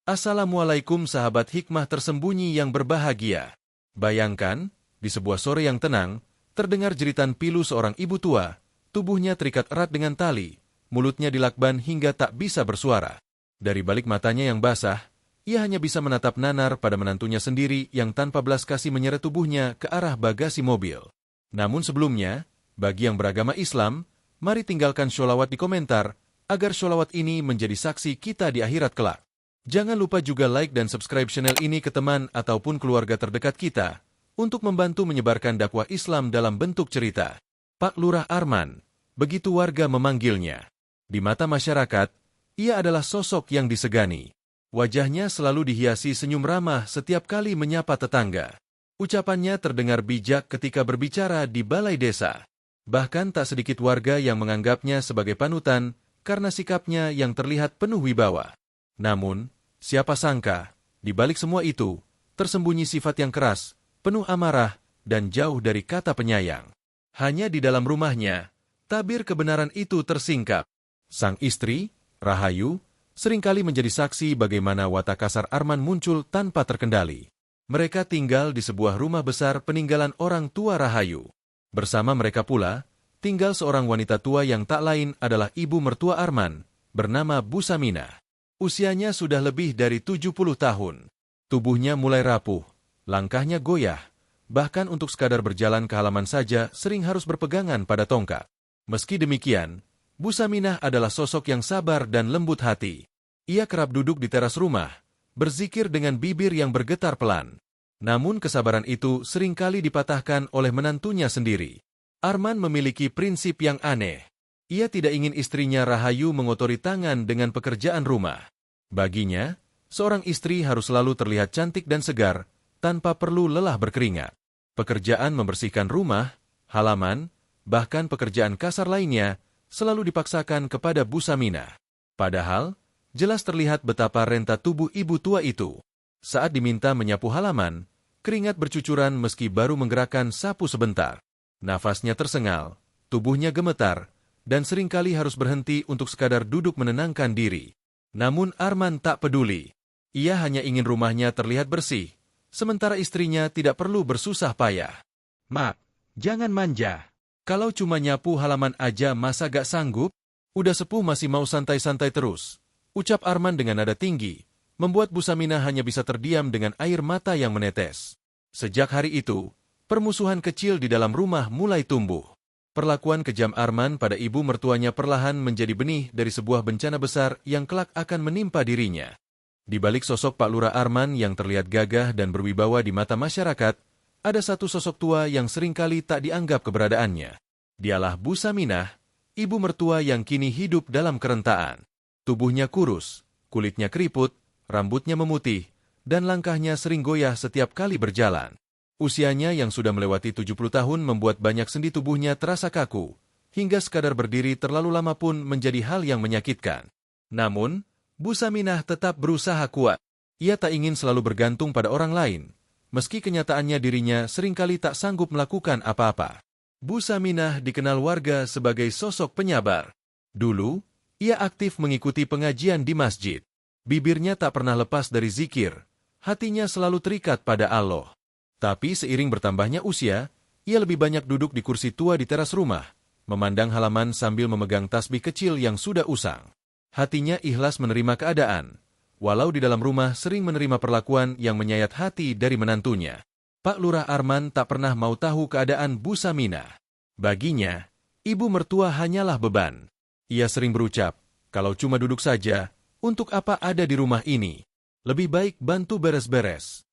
Assalamualaikum sahabat hikmah tersembunyi yang berbahagia. Bayangkan, di sebuah sore yang tenang, terdengar jeritan pilu seorang ibu tua, tubuhnya terikat erat dengan tali, mulutnya dilakban hingga tak bisa bersuara. Dari balik matanya yang basah, ia hanya bisa menatap nanar pada menantunya sendiri yang tanpa belas kasih menyeret tubuhnya ke arah bagasi mobil. Namun sebelumnya, bagi yang beragama Islam, mari tinggalkan sholawat di komentar, agar sholawat ini menjadi saksi kita di akhirat kelak. Jangan lupa juga like dan subscribe channel ini ke teman ataupun keluarga terdekat kita, untuk membantu menyebarkan dakwah Islam dalam bentuk cerita. Pak Lurah Arman, begitu warga memanggilnya. Di mata masyarakat, ia adalah sosok yang disegani. Wajahnya selalu dihiasi senyum ramah setiap kali menyapa tetangga. Ucapannya terdengar bijak ketika berbicara di balai desa. Bahkan tak sedikit warga yang menganggapnya sebagai panutan karena sikapnya yang terlihat penuh wibawa. Namun, siapa sangka, di balik semua itu, tersembunyi sifat yang keras, penuh amarah, dan jauh dari kata penyayang. Hanya di dalam rumahnya, tabir kebenaran itu tersingkap. Sang istri, Rahayu, seringkali menjadi saksi bagaimana watak kasar Arman muncul tanpa terkendali. Mereka tinggal di sebuah rumah besar peninggalan orang tua Rahayu. Bersama mereka pula, tinggal seorang wanita tua yang tak lain adalah ibu mertua Arman, bernama Bu Saminah. Usianya sudah lebih dari 70 tahun. Tubuhnya mulai rapuh, langkahnya goyah, bahkan untuk sekadar berjalan ke halaman saja sering harus berpegangan pada tongkat. Meski demikian, Bu Saminah adalah sosok yang sabar dan lembut hati. Ia kerap duduk di teras rumah, berzikir dengan bibir yang bergetar pelan. Namun kesabaran itu seringkali dipatahkan oleh menantunya sendiri. Arman memiliki prinsip yang aneh. Ia tidak ingin istrinya Rahayu mengotori tangan dengan pekerjaan rumah. Baginya, seorang istri harus selalu terlihat cantik dan segar, tanpa perlu lelah berkeringat. Pekerjaan membersihkan rumah, halaman, bahkan pekerjaan kasar lainnya, selalu dipaksakan kepada Bu Saminah. Padahal, jelas terlihat betapa renta tubuh ibu tua itu. Saat diminta menyapu halaman, keringat bercucuran meski baru menggerakkan sapu sebentar. Nafasnya tersengal, tubuhnya gemetar, dan seringkali harus berhenti untuk sekadar duduk menenangkan diri. Namun Arman tak peduli. Ia hanya ingin rumahnya terlihat bersih, sementara istrinya tidak perlu bersusah payah. "Mak, jangan manja. Kalau cuma nyapu halaman aja masa gak sanggup? Udah sepuh masih mau santai-santai terus," ucap Arman dengan nada tinggi, membuat Bu Saminah hanya bisa terdiam dengan air mata yang menetes. Sejak hari itu, permusuhan kecil di dalam rumah mulai tumbuh. Perlakuan kejam Arman pada ibu mertuanya perlahan menjadi benih dari sebuah bencana besar yang kelak akan menimpa dirinya. Di balik sosok Pak Lurah Arman yang terlihat gagah dan berwibawa di mata masyarakat, ada satu sosok tua yang seringkali tak dianggap keberadaannya. Dialah Bu Saminah, ibu mertua yang kini hidup dalam kerentaan. Tubuhnya kurus, kulitnya keriput, rambutnya memutih, dan langkahnya sering goyah setiap kali berjalan. Usianya yang sudah melewati 70 tahun membuat banyak sendi tubuhnya terasa kaku, hingga sekadar berdiri terlalu lama pun menjadi hal yang menyakitkan. Namun, Bu Saminah tetap berusaha kuat. Ia tak ingin selalu bergantung pada orang lain, meski kenyataannya dirinya seringkali tak sanggup melakukan apa-apa. Bu Saminah dikenal warga sebagai sosok penyabar. Dulu, ia aktif mengikuti pengajian di masjid. Bibirnya tak pernah lepas dari zikir, hatinya selalu terikat pada Allah. Tapi seiring bertambahnya usia, ia lebih banyak duduk di kursi tua di teras rumah, memandang halaman sambil memegang tasbih kecil yang sudah usang. Hatinya ikhlas menerima keadaan, walau di dalam rumah sering menerima perlakuan yang menyayat hati dari menantunya. Pak Lurah Arman tak pernah mau tahu keadaan Bu Saminah. Baginya, ibu mertua hanyalah beban. Ia sering berucap, "Kalau cuma duduk saja, untuk apa ada di rumah ini? Lebih baik bantu beres-beres."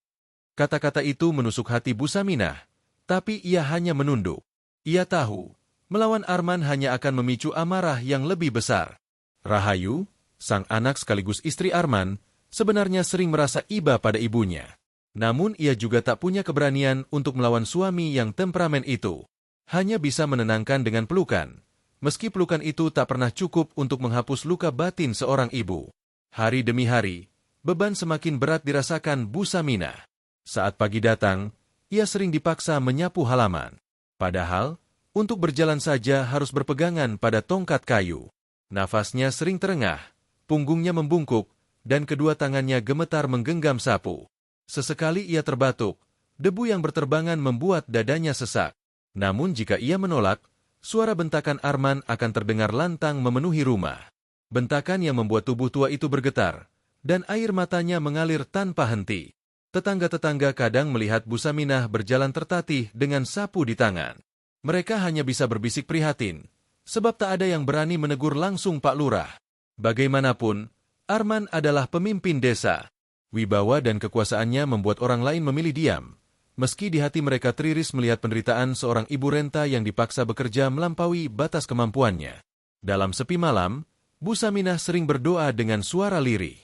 Kata-kata itu menusuk hati Bu Saminah, tapi ia hanya menunduk. Ia tahu, melawan Arman hanya akan memicu amarah yang lebih besar. Rahayu, sang anak sekaligus istri Arman, sebenarnya sering merasa iba pada ibunya. Namun ia juga tak punya keberanian untuk melawan suami yang temperamen itu. Hanya bisa menenangkan dengan pelukan, meski pelukan itu tak pernah cukup untuk menghapus luka batin seorang ibu. Hari demi hari, beban semakin berat dirasakan Bu Saminah. Saat pagi datang, ia sering dipaksa menyapu halaman. Padahal, untuk berjalan saja harus berpegangan pada tongkat kayu. Nafasnya sering terengah, punggungnya membungkuk, dan kedua tangannya gemetar menggenggam sapu. Sesekali ia terbatuk, debu yang berterbangan membuat dadanya sesak. Namun jika ia menolak, suara bentakan Arman akan terdengar lantang memenuhi rumah. Bentakan yang membuat tubuh tua itu bergetar, dan air matanya mengalir tanpa henti. Tetangga-tetangga kadang melihat Bu Saminah berjalan tertatih dengan sapu di tangan. Mereka hanya bisa berbisik prihatin, sebab tak ada yang berani menegur langsung Pak Lurah. Bagaimanapun, Arman adalah pemimpin desa. Wibawa dan kekuasaannya membuat orang lain memilih diam, meski di hati mereka teriris melihat penderitaan seorang ibu renta yang dipaksa bekerja melampaui batas kemampuannya. Dalam sepi malam, Bu Saminah sering berdoa dengan suara lirih.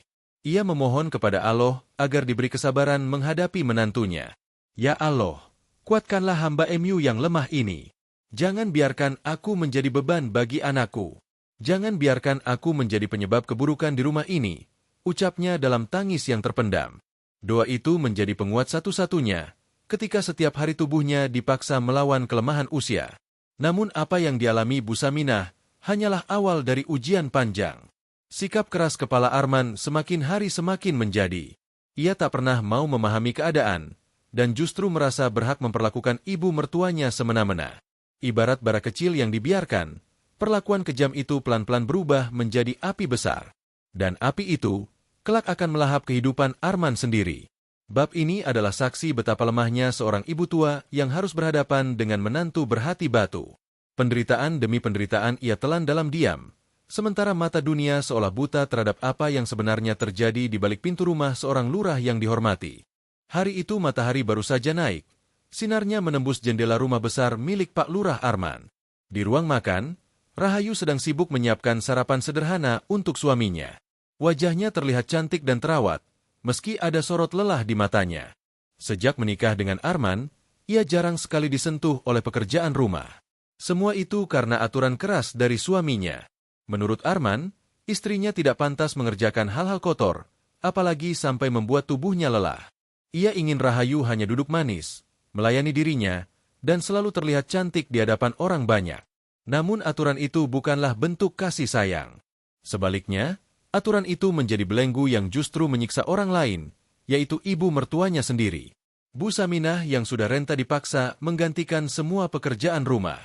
Ia memohon kepada Allah agar diberi kesabaran menghadapi menantunya. Ya Allah, kuatkanlah hamba MU yang lemah ini. Jangan biarkan aku menjadi beban bagi anakku. Jangan biarkan aku menjadi penyebab keburukan di rumah ini, ucapnya dalam tangis yang terpendam. Doa itu menjadi penguat satu-satunya ketika setiap hari tubuhnya dipaksa melawan kelemahan usia. Namun apa yang dialami Bu Saminah hanyalah awal dari ujian panjang. Sikap keras kepala Arman semakin hari semakin menjadi. Ia tak pernah mau memahami keadaan, dan justru merasa berhak memperlakukan ibu mertuanya semena-mena. Ibarat bara kecil yang dibiarkan, perlakuan kejam itu pelan-pelan berubah menjadi api besar. Dan api itu kelak akan melahap kehidupan Arman sendiri. Bab ini adalah saksi betapa lemahnya seorang ibu tua yang harus berhadapan dengan menantu berhati batu. Penderitaan demi penderitaan ia telan dalam diam, sementara mata dunia seolah buta terhadap apa yang sebenarnya terjadi di balik pintu rumah seorang lurah yang dihormati. Hari itu matahari baru saja naik, sinarnya menembus jendela rumah besar milik Pak Lurah Arman. Di ruang makan, Rahayu sedang sibuk menyiapkan sarapan sederhana untuk suaminya. Wajahnya terlihat cantik dan terawat, meski ada sorot lelah di matanya. Sejak menikah dengan Arman, ia jarang sekali disentuh oleh pekerjaan rumah. Semua itu karena aturan keras dari suaminya. Menurut Arman, istrinya tidak pantas mengerjakan hal-hal kotor, apalagi sampai membuat tubuhnya lelah. Ia ingin Rahayu hanya duduk manis, melayani dirinya, dan selalu terlihat cantik di hadapan orang banyak. Namun aturan itu bukanlah bentuk kasih sayang. Sebaliknya, aturan itu menjadi belenggu yang justru menyiksa orang lain, yaitu ibu mertuanya sendiri. Bu Saminah yang sudah renta dipaksa menggantikan semua pekerjaan rumah.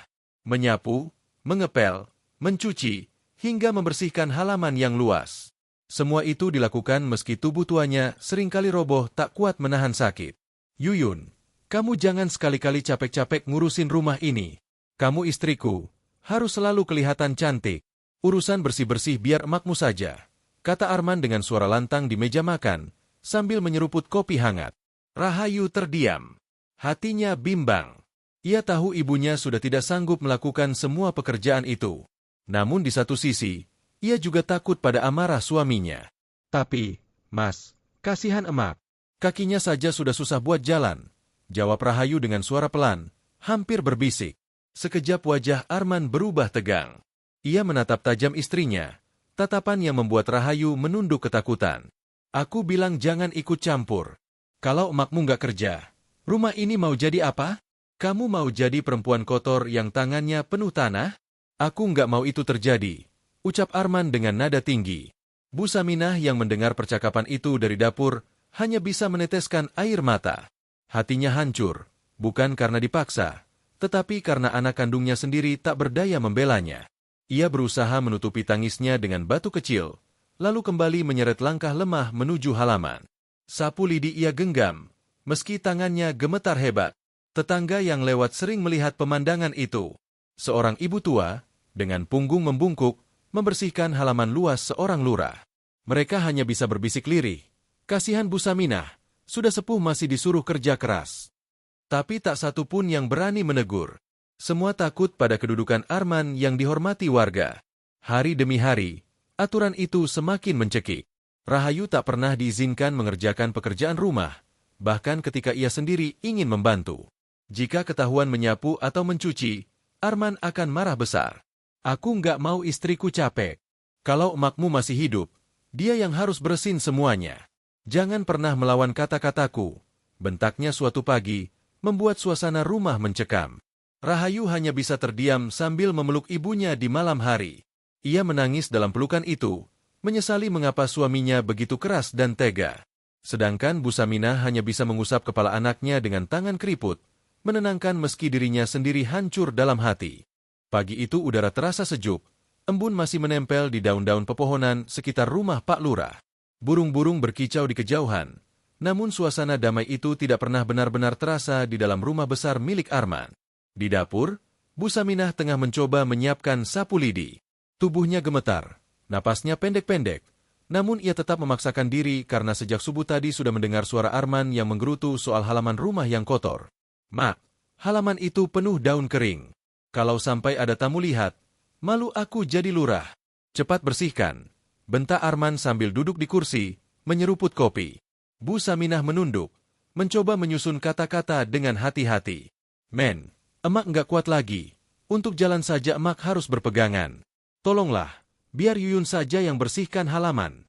Menyapu, mengepel, mencuci, hingga membersihkan halaman yang luas. Semua itu dilakukan meski tubuh tuanya seringkali roboh tak kuat menahan sakit. Yuyun, kamu jangan sekali-kali capek-capek ngurusin rumah ini. Kamu istriku, harus selalu kelihatan cantik. Urusan bersih-bersih biar emakmu saja, kata Arman dengan suara lantang di meja makan, sambil menyeruput kopi hangat. Rahayu terdiam. Hatinya bimbang. Ia tahu ibunya sudah tidak sanggup melakukan semua pekerjaan itu. Namun di satu sisi, ia juga takut pada amarah suaminya. Tapi, Mas, kasihan emak. Kakinya saja sudah susah buat jalan, jawab Rahayu dengan suara pelan, hampir berbisik. Sekejap wajah Arman berubah tegang. Ia menatap tajam istrinya, tatapan yang membuat Rahayu menunduk ketakutan. Aku bilang jangan ikut campur. Kalau emakmu nggak kerja, rumah ini mau jadi apa? Kamu mau jadi perempuan kotor yang tangannya penuh tanah? Aku nggak mau itu terjadi, ucap Arman dengan nada tinggi. Bu Saminah yang mendengar percakapan itu dari dapur, hanya bisa meneteskan air mata. Hatinya hancur, bukan karena dipaksa, tetapi karena anak kandungnya sendiri tak berdaya membelanya. Ia berusaha menutupi tangisnya dengan batu kecil, lalu kembali menyeret langkah lemah menuju halaman. Sapu lidi ia genggam, meski tangannya gemetar hebat. Tetangga yang lewat sering melihat pemandangan itu. Seorang ibu tua, dengan punggung membungkuk, membersihkan halaman luas seorang lurah. Mereka hanya bisa berbisik lirih. Kasihan Bu Saminah, sudah sepuh masih disuruh kerja keras. Tapi tak satu pun yang berani menegur. Semua takut pada kedudukan Arman yang dihormati warga. Hari demi hari, aturan itu semakin mencekik. Rahayu tak pernah diizinkan mengerjakan pekerjaan rumah, bahkan ketika ia sendiri ingin membantu. Jika ketahuan menyapu atau mencuci, Arman akan marah besar. Aku nggak mau istriku capek. Kalau emakmu masih hidup, dia yang harus bersin semuanya. Jangan pernah melawan kata-kataku, bentaknya suatu pagi, membuat suasana rumah mencekam. Rahayu hanya bisa terdiam sambil memeluk ibunya di malam hari. Ia menangis dalam pelukan itu, menyesali mengapa suaminya begitu keras dan tega. Sedangkan Bu Saminah hanya bisa mengusap kepala anaknya dengan tangan keriput, menenangkan meski dirinya sendiri hancur dalam hati. Pagi itu udara terasa sejuk, embun masih menempel di daun-daun pepohonan sekitar rumah Pak Lurah. Burung-burung berkicau di kejauhan, namun suasana damai itu tidak pernah benar-benar terasa di dalam rumah besar milik Arman. Di dapur, Bu Saminah tengah mencoba menyiapkan sapu lidi. Tubuhnya gemetar, napasnya pendek-pendek, namun ia tetap memaksakan diri karena sejak subuh tadi sudah mendengar suara Arman yang menggerutu soal halaman rumah yang kotor. "Mak, halaman itu penuh daun kering. Kalau sampai ada tamu lihat, malu aku jadi lurah. Cepat bersihkan," bentak Arman sambil duduk di kursi, menyeruput kopi. Bu Saminah menunduk, mencoba menyusun kata-kata dengan hati-hati. "Men, emak nggak kuat lagi. Untuk jalan saja emak harus berpegangan. Tolonglah, biar Yuyun saja yang bersihkan halaman."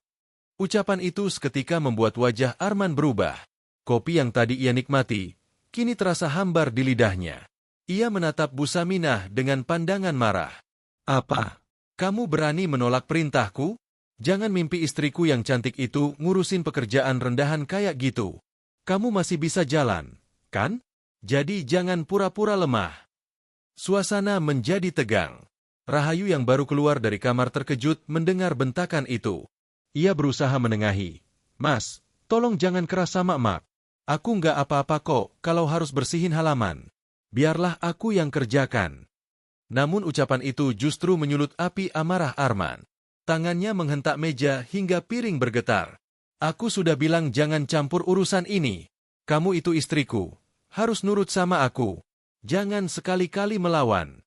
Ucapan itu seketika membuat wajah Arman berubah. Kopi yang tadi ia nikmati, kini terasa hambar di lidahnya. Ia menatap Bu Saminah dengan pandangan marah. "Apa? Kamu berani menolak perintahku? Jangan mimpi istriku yang cantik itu ngurusin pekerjaan rendahan kayak gitu. Kamu masih bisa jalan, kan? Jadi jangan pura-pura lemah." Suasana menjadi tegang. Rahayu yang baru keluar dari kamar terkejut mendengar bentakan itu. Ia berusaha menengahi. "Mas, tolong jangan keras sama emak. Aku nggak apa-apa kok kalau harus bersihin halaman. Biarlah aku yang kerjakan." Namun ucapan itu justru menyulut api amarah Arman. Tangannya menghentak meja hingga piring bergetar. "Aku sudah bilang jangan campur urusan ini. Kamu itu istriku, harus nurut sama aku. Jangan sekali-kali melawan."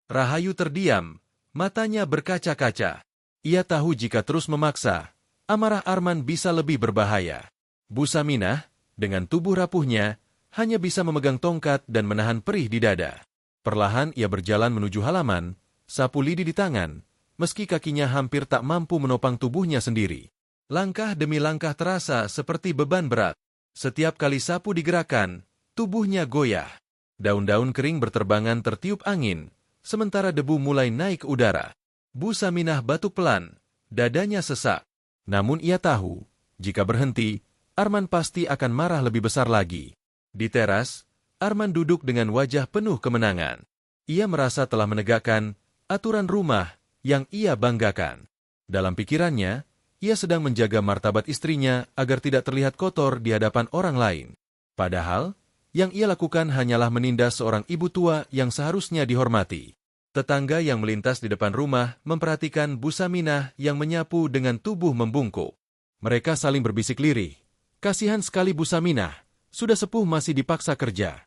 Rahayu terdiam, matanya berkaca-kaca. Ia tahu jika terus memaksa, amarah Arman bisa lebih berbahaya. Bu Saminah, dengan tubuh rapuhnya, hanya bisa memegang tongkat dan menahan perih di dada. Perlahan ia berjalan menuju halaman, sapu lidi di tangan, meski kakinya hampir tak mampu menopang tubuhnya sendiri. Langkah demi langkah terasa seperti beban berat. Setiap kali sapu digerakkan, tubuhnya goyah. Daun-daun kering berterbangan tertiup angin, sementara debu mulai naik ke udara. Bu Saminah batuk pelan, dadanya sesak. Namun ia tahu, jika berhenti, Arman pasti akan marah lebih besar lagi. Di teras, Arman duduk dengan wajah penuh kemenangan. Ia merasa telah menegakkan aturan rumah yang ia banggakan. Dalam pikirannya, ia sedang menjaga martabat istrinya agar tidak terlihat kotor di hadapan orang lain. Padahal, yang ia lakukan hanyalah menindas seorang ibu tua yang seharusnya dihormati. Tetangga yang melintas di depan rumah memperhatikan Bu Saminah yang menyapu dengan tubuh membungkuk. Mereka saling berbisik lirih. Kasihan sekali Bu Saminah, sudah sepuh masih dipaksa kerja.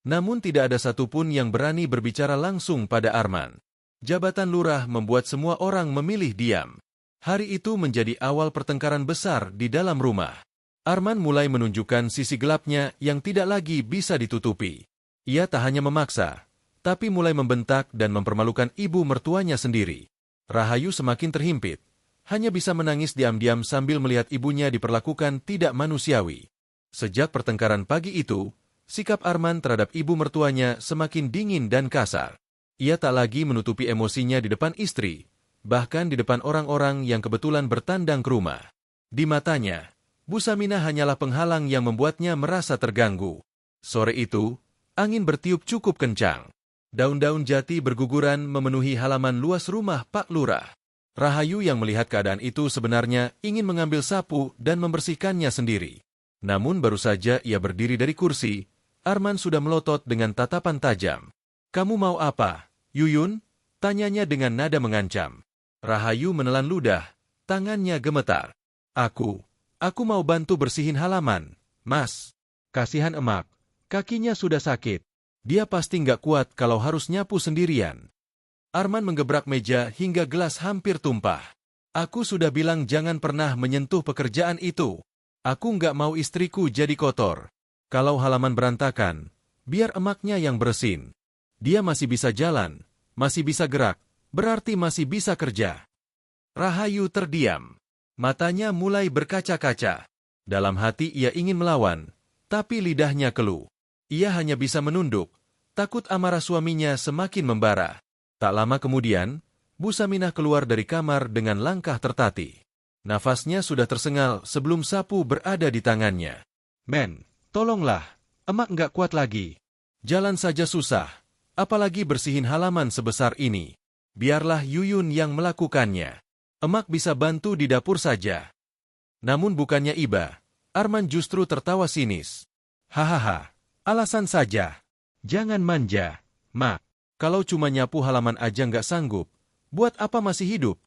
Namun tidak ada satupun yang berani berbicara langsung pada Arman. Jabatan lurah membuat semua orang memilih diam. Hari itu menjadi awal pertengkaran besar di dalam rumah. Arman mulai menunjukkan sisi gelapnya yang tidak lagi bisa ditutupi. Ia tak hanya memaksa, tapi mulai membentak dan mempermalukan ibu mertuanya sendiri. Rahayu semakin terhimpit, hanya bisa menangis diam-diam sambil melihat ibunya diperlakukan tidak manusiawi. Sejak pertengkaran pagi itu, sikap Arman terhadap ibu mertuanya semakin dingin dan kasar. Ia tak lagi menutupi emosinya di depan istri, bahkan di depan orang-orang yang kebetulan bertandang ke rumah. Di matanya, Bu Saminah hanyalah penghalang yang membuatnya merasa terganggu. Sore itu, angin bertiup cukup kencang. Daun-daun jati berguguran memenuhi halaman luas rumah Pak Lurah. Rahayu yang melihat keadaan itu sebenarnya ingin mengambil sapu dan membersihkannya sendiri. Namun baru saja ia berdiri dari kursi, Arman sudah melotot dengan tatapan tajam. "Kamu mau apa, Yuyun?" tanyanya dengan nada mengancam. Rahayu menelan ludah, tangannya gemetar. Aku mau bantu bersihin halaman, Mas." "Kasihan emak, kakinya sudah sakit. Dia pasti nggak kuat kalau harus nyapu sendirian." Arman menggebrak meja hingga gelas hampir tumpah. "Aku sudah bilang jangan pernah menyentuh pekerjaan itu. Aku nggak mau istriku jadi kotor. Kalau halaman berantakan, biar emaknya yang bersin. Dia masih bisa jalan, masih bisa gerak, berarti masih bisa kerja." Rahayu terdiam. Matanya mulai berkaca-kaca. Dalam hati ia ingin melawan, tapi lidahnya keluh. Ia hanya bisa menunduk, takut amarah suaminya semakin membara. Tak lama kemudian, Bu Saminah keluar dari kamar dengan langkah tertatih. Nafasnya sudah tersengal sebelum sapu berada di tangannya. Men, tolonglah, emak nggak kuat lagi. Jalan saja susah, apalagi bersihin halaman sebesar ini. Biarlah Yuyun yang melakukannya. Emak bisa bantu di dapur saja. Namun bukannya iba, Arman justru tertawa sinis. Hahaha, alasan saja. Jangan manja, Mak. Kalau cuma nyapu halaman aja nggak sanggup, buat apa masih hidup?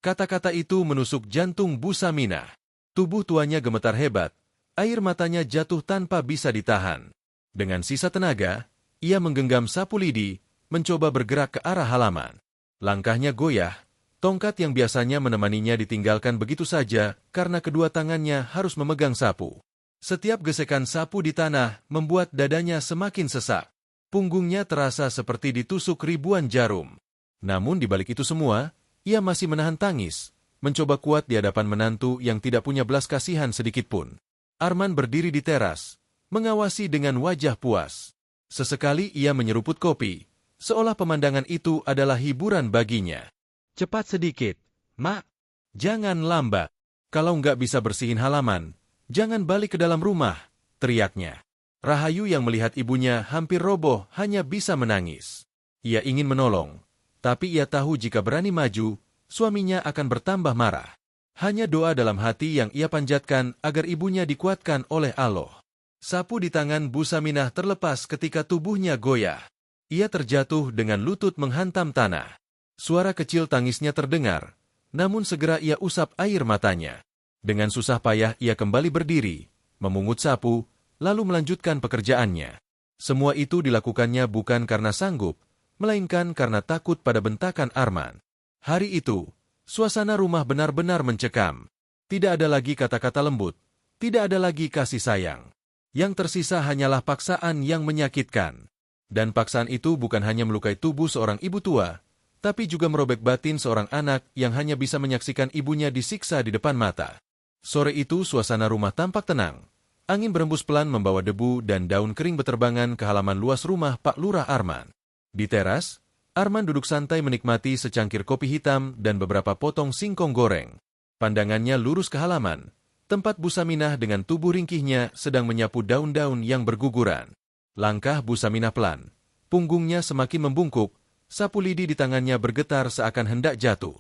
Kata-kata itu menusuk jantung Bu Saminah. Tubuh tuanya gemetar hebat, air matanya jatuh tanpa bisa ditahan. Dengan sisa tenaga, ia menggenggam sapu lidi, mencoba bergerak ke arah halaman. Langkahnya goyah, tongkat yang biasanya menemaninya ditinggalkan begitu saja karena kedua tangannya harus memegang sapu. Setiap gesekan sapu di tanah membuat dadanya semakin sesak. Punggungnya terasa seperti ditusuk ribuan jarum. Namun di balik itu semua, ia masih menahan tangis, mencoba kuat di hadapan menantu yang tidak punya belas kasihan sedikitpun. Arman berdiri di teras, mengawasi dengan wajah puas. Sesekali ia menyeruput kopi, seolah pemandangan itu adalah hiburan baginya. Cepat sedikit, Mak. Jangan lambat. Kalau nggak bisa bersihin halaman, jangan balik ke dalam rumah, teriaknya. Rahayu yang melihat ibunya hampir roboh hanya bisa menangis. Ia ingin menolong, tapi ia tahu jika berani maju, suaminya akan bertambah marah. Hanya doa dalam hati yang ia panjatkan agar ibunya dikuatkan oleh Allah. Sapu di tangan Bu Saminah terlepas ketika tubuhnya goyah. Ia terjatuh dengan lutut menghantam tanah. Suara kecil tangisnya terdengar, namun segera ia usap air matanya. Dengan susah payah ia kembali berdiri, memungut sapu, lalu melanjutkan pekerjaannya. Semua itu dilakukannya bukan karena sanggup, melainkan karena takut pada bentakan Arman. Hari itu, suasana rumah benar-benar mencekam. Tidak ada lagi kata-kata lembut, tidak ada lagi kasih sayang. Yang tersisa hanyalah paksaan yang menyakitkan. Dan paksaan itu bukan hanya melukai tubuh seorang ibu tua, tapi juga merobek batin seorang anak yang hanya bisa menyaksikan ibunya disiksa di depan mata. Sore itu suasana rumah tampak tenang. Angin berembus pelan membawa debu dan daun kering beterbangan ke halaman luas rumah Pak Lurah Arman. Di teras, Arman duduk santai menikmati secangkir kopi hitam dan beberapa potong singkong goreng. Pandangannya lurus ke halaman, tempat Bu Saminah dengan tubuh ringkihnya sedang menyapu daun-daun yang berguguran. Langkah Bu Saminah pelan, punggungnya semakin membungkuk, sapu lidi di tangannya bergetar seakan hendak jatuh.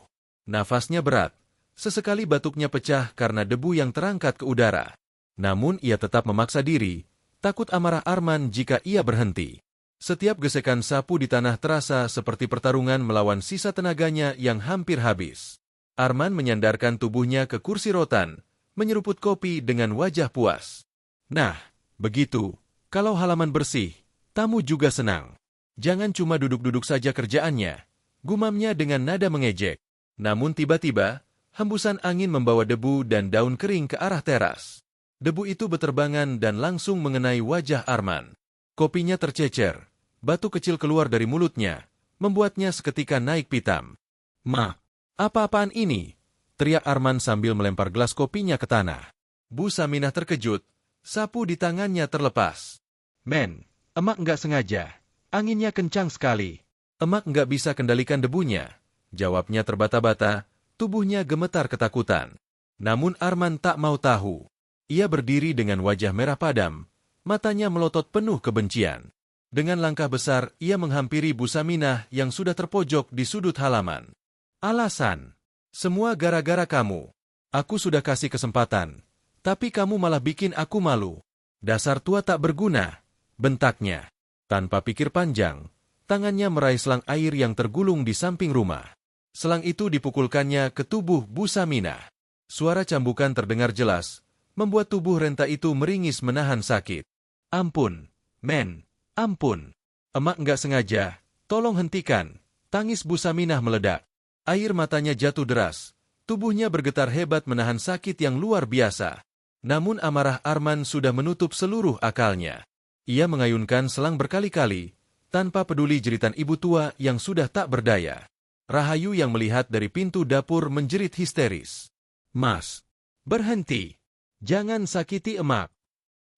Nafasnya berat, sesekali batuknya pecah karena debu yang terangkat ke udara. Namun ia tetap memaksa diri, takut amarah Arman jika ia berhenti. Setiap gesekan sapu di tanah terasa seperti pertarungan melawan sisa tenaganya yang hampir habis. Arman menyandarkan tubuhnya ke kursi rotan, menyeruput kopi dengan wajah puas. Nah, begitu. Kalau halaman bersih, tamu juga senang. Jangan cuma duduk-duduk saja kerjaannya, gumamnya dengan nada mengejek. Namun tiba-tiba, hembusan angin membawa debu dan daun kering ke arah teras. Debu itu beterbangan dan langsung mengenai wajah Arman. Kopinya tercecer, batu kecil keluar dari mulutnya, membuatnya seketika naik pitam. "Ma, apa-apaan ini?" teriak Arman sambil melempar gelas kopinya ke tanah. Bu Saminah terkejut, sapu di tangannya terlepas. "Men, emak nggak sengaja. Anginnya kencang sekali. Emak nggak bisa kendalikan debunya," jawabnya terbata-bata, tubuhnya gemetar ketakutan. Namun Arman tak mau tahu. Ia berdiri dengan wajah merah padam, matanya melotot penuh kebencian. Dengan langkah besar, ia menghampiri Bu Saminah yang sudah terpojok di sudut halaman. "Alasan? Semua gara-gara kamu. Aku sudah kasih kesempatan, tapi kamu malah bikin aku malu. Dasar tua tak berguna," bentaknya. Tanpa pikir panjang, tangannya meraih selang air yang tergulung di samping rumah. Selang itu dipukulkannya ke tubuh Bu Saminah. Suara cambukan terdengar jelas, membuat tubuh renta itu meringis menahan sakit. "Ampun, men, ampun. Emak nggak sengaja, tolong hentikan." Tangis Bu Saminah meledak. Air matanya jatuh deras, tubuhnya bergetar hebat menahan sakit yang luar biasa. Namun amarah Arman sudah menutup seluruh akalnya. Ia mengayunkan selang berkali-kali, tanpa peduli jeritan ibu tua yang sudah tak berdaya. Rahayu yang melihat dari pintu dapur menjerit histeris. "Mas, berhenti. Jangan sakiti emak."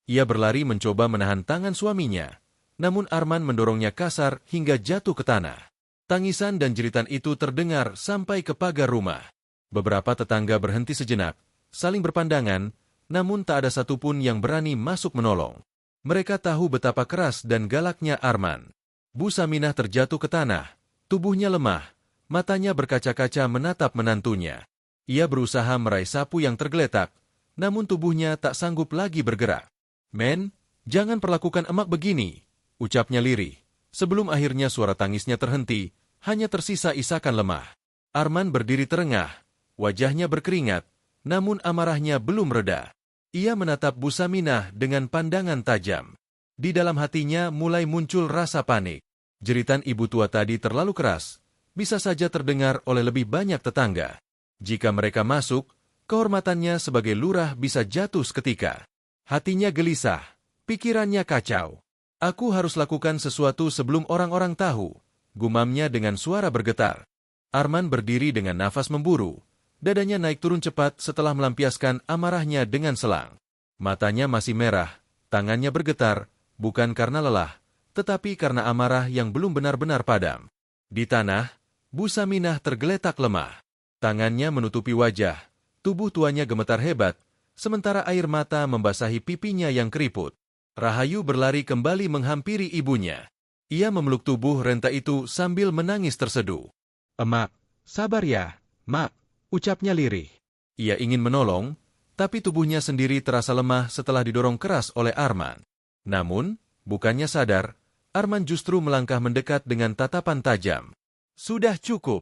Ia berlari mencoba menahan tangan suaminya, namun Arman mendorongnya kasar hingga jatuh ke tanah. Tangisan dan jeritan itu terdengar sampai ke pagar rumah. Beberapa tetangga berhenti sejenak, saling berpandangan, namun tak ada satupun yang berani masuk menolong. Mereka tahu betapa keras dan galaknya Arman. Bu Saminah terjatuh ke tanah, tubuhnya lemah, matanya berkaca-kaca menatap menantunya. Ia berusaha meraih sapu yang tergeletak, namun tubuhnya tak sanggup lagi bergerak. "Men, jangan perlakukan emak begini," ucapnya lirih. Sebelum akhirnya suara tangisnya terhenti, hanya tersisa isakan lemah. Arman berdiri terengah, wajahnya berkeringat, namun amarahnya belum reda. Ia menatap Bu Saminah dengan pandangan tajam. Di dalam hatinya mulai muncul rasa panik. Jeritan ibu tua tadi terlalu keras, bisa saja terdengar oleh lebih banyak tetangga. Jika mereka masuk, kehormatannya sebagai lurah bisa jatuh seketika. Hatinya gelisah, pikirannya kacau. "Aku harus lakukan sesuatu sebelum orang-orang tahu," gumamnya dengan suara bergetar. Arman berdiri dengan nafas memburu. Dadanya naik turun cepat setelah melampiaskan amarahnya dengan selang. Matanya masih merah, tangannya bergetar, bukan karena lelah, tetapi karena amarah yang belum benar-benar padam. Di tanah, Bu Saminah tergeletak lemah. Tangannya menutupi wajah, tubuh tuanya gemetar hebat, sementara air mata membasahi pipinya yang keriput. Rahayu berlari kembali menghampiri ibunya. Ia memeluk tubuh renta itu sambil menangis terseduh. "Emak, sabar ya, Mak," ucapnya lirih. Ia ingin menolong, tapi tubuhnya sendiri terasa lemah setelah didorong keras oleh Arman. Namun, bukannya sadar, Arman justru melangkah mendekat dengan tatapan tajam. "Sudah cukup.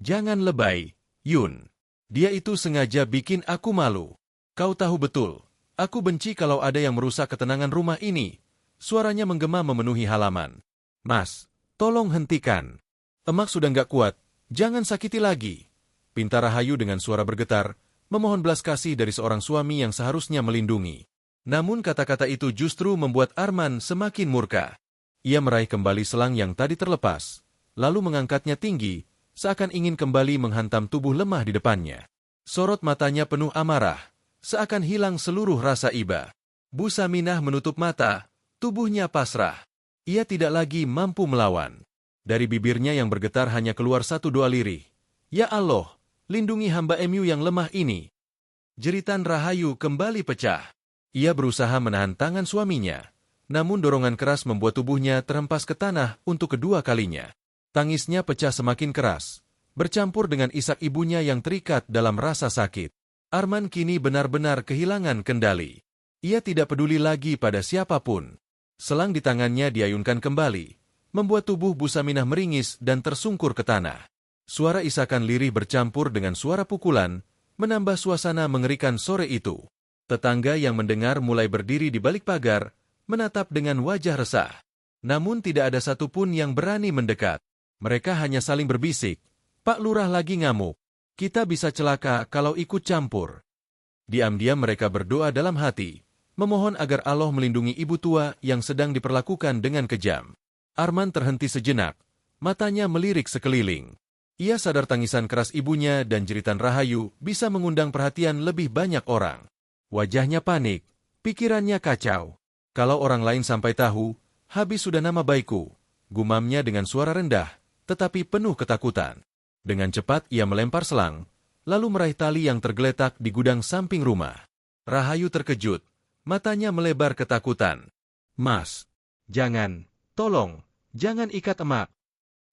Jangan lebay, Yun. Dia itu sengaja bikin aku malu. Kau tahu betul, aku benci kalau ada yang merusak ketenangan rumah ini." Suaranya menggema memenuhi halaman. "Mas, tolong hentikan. Emak sudah nggak kuat, jangan sakiti lagi," pinta Rahayu dengan suara bergetar, memohon belas kasih dari seorang suami yang seharusnya melindungi. Namun kata-kata itu justru membuat Arman semakin murka. Ia meraih kembali selang yang tadi terlepas, lalu mengangkatnya tinggi, seakan ingin kembali menghantam tubuh lemah di depannya. Sorot matanya penuh amarah, seakan hilang seluruh rasa iba. Bu Saminah menutup mata, tubuhnya pasrah. Ia tidak lagi mampu melawan. Dari bibirnya yang bergetar hanya keluar satu doa lirih. "Ya Allah, lindungi hamba MU yang lemah ini." Jeritan Rahayu kembali pecah. Ia berusaha menahan tangan suaminya, namun dorongan keras membuat tubuhnya terhempas ke tanah untuk kedua kalinya. Tangisnya pecah semakin keras, bercampur dengan isak ibunya yang terikat dalam rasa sakit. Arman kini benar-benar kehilangan kendali. Ia tidak peduli lagi pada siapapun. Selang di tangannya diayunkan kembali, membuat tubuh Bu Saminah meringis dan tersungkur ke tanah. Suara isakan lirih bercampur dengan suara pukulan, menambah suasana mengerikan sore itu. Tetangga yang mendengar mulai berdiri di balik pagar, menatap dengan wajah resah. Namun tidak ada satupun yang berani mendekat. Mereka hanya saling berbisik, "Pak Lurah lagi ngamuk. Kita bisa celaka kalau ikut campur." Diam-diam mereka berdoa dalam hati, memohon agar Allah melindungi ibu tua yang sedang diperlakukan dengan kejam. Arman terhenti sejenak, matanya melirik sekeliling. Ia sadar tangisan keras ibunya dan jeritan Rahayu bisa mengundang perhatian lebih banyak orang. Wajahnya panik, pikirannya kacau. "Kalau orang lain sampai tahu, habis sudah nama baikku," gumamnya dengan suara rendah, tetapi penuh ketakutan. Dengan cepat ia melempar selang, lalu meraih tali yang tergeletak di gudang samping rumah. Rahayu terkejut, matanya melebar ketakutan. "Mas, jangan, tolong, jangan ikat emak."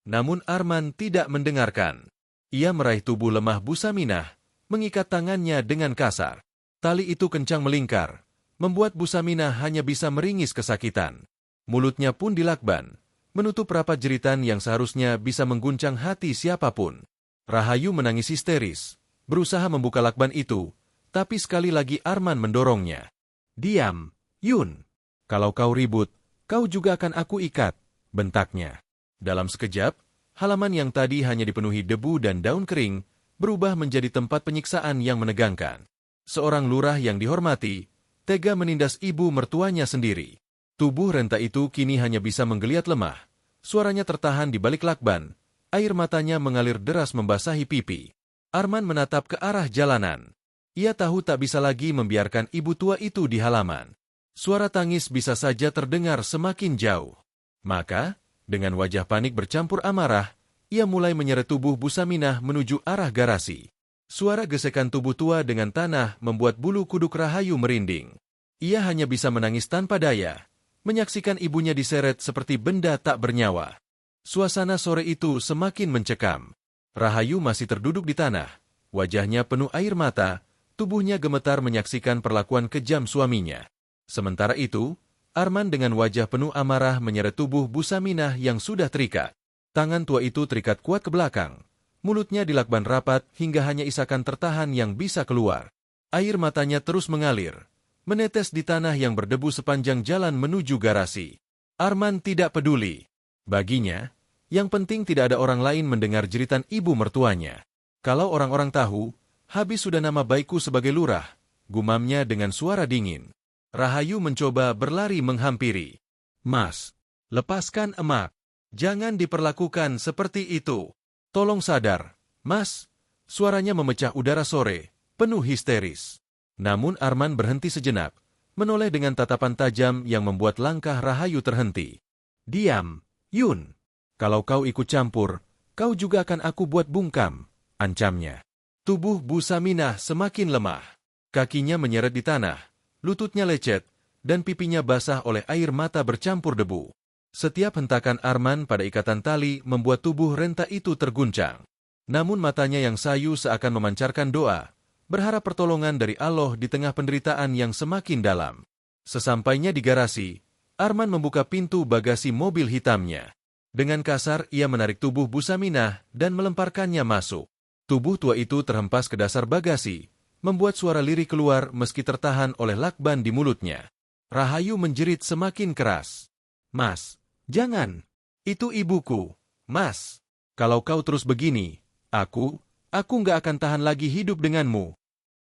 Namun Arman tidak mendengarkan. Ia meraih tubuh lemah Bu Saminah, mengikat tangannya dengan kasar. Tali itu kencang melingkar, membuat Bu Saminah hanya bisa meringis kesakitan. Mulutnya pun dilakban, menutup rapat jeritan yang seharusnya bisa mengguncang hati siapapun. Rahayu menangis histeris, berusaha membuka lakban itu, tapi sekali lagi Arman mendorongnya. "Diam, Yun. Kalau kau ribut, kau juga akan aku ikat," bentaknya. Dalam sekejap, halaman yang tadi hanya dipenuhi debu dan daun kering, berubah menjadi tempat penyiksaan yang menegangkan. Seorang lurah yang dihormati, tega menindas ibu mertuanya sendiri. Tubuh renta itu kini hanya bisa menggeliat lemah. Suaranya tertahan di balik lakban, air matanya mengalir deras membasahi pipi. Arman menatap ke arah jalanan. Ia tahu tak bisa lagi membiarkan ibu tua itu di halaman. Suara tangis bisa saja terdengar semakin jauh. Maka, dengan wajah panik bercampur amarah, ia mulai menyeret tubuh Bu Saminah menuju arah garasi. Suara gesekan tubuh tua dengan tanah membuat bulu kuduk Rahayu merinding. Ia hanya bisa menangis tanpa daya, menyaksikan ibunya diseret seperti benda tak bernyawa. Suasana sore itu semakin mencekam. Rahayu masih terduduk di tanah, wajahnya penuh air mata, tubuhnya gemetar menyaksikan perlakuan kejam suaminya. Sementara itu, Arman dengan wajah penuh amarah menyeret tubuh Bu Saminah yang sudah terikat. Tangan tua itu terikat kuat ke belakang. Mulutnya dilakban rapat hingga hanya isakan tertahan yang bisa keluar. Air matanya terus mengalir, menetes di tanah yang berdebu sepanjang jalan menuju garasi. Arman tidak peduli. Baginya, yang penting tidak ada orang lain mendengar jeritan ibu mertuanya. Kalau orang-orang tahu, habis sudah nama baikku sebagai lurah, gumamnya dengan suara dingin. Rahayu mencoba berlari menghampiri. Mas, lepaskan emak. Jangan diperlakukan seperti itu. Tolong sadar, Mas. Suaranya memecah udara sore, penuh histeris. Namun Arman berhenti sejenak, menoleh dengan tatapan tajam yang membuat langkah Rahayu terhenti. Diam, Yun. Kalau kau ikut campur, kau juga akan aku buat bungkam, ancamnya. Tubuh Bu Saminah semakin lemah. Kakinya menyeret di tanah, lututnya lecet, dan pipinya basah oleh air mata bercampur debu. Setiap hentakan Arman pada ikatan tali membuat tubuh renta itu terguncang. Namun matanya yang sayu seakan memancarkan doa, berharap pertolongan dari Allah di tengah penderitaan yang semakin dalam. Sesampainya di garasi, Arman membuka pintu bagasi mobil hitamnya. Dengan kasar ia menarik tubuh Bu Saminah dan melemparkannya masuk. Tubuh tua itu terhempas ke dasar bagasi, membuat suara lirih keluar meski tertahan oleh lakban di mulutnya. Rahayu menjerit semakin keras. Mas, jangan. Itu ibuku. Mas, kalau kau terus begini, aku nggak akan tahan lagi hidup denganmu.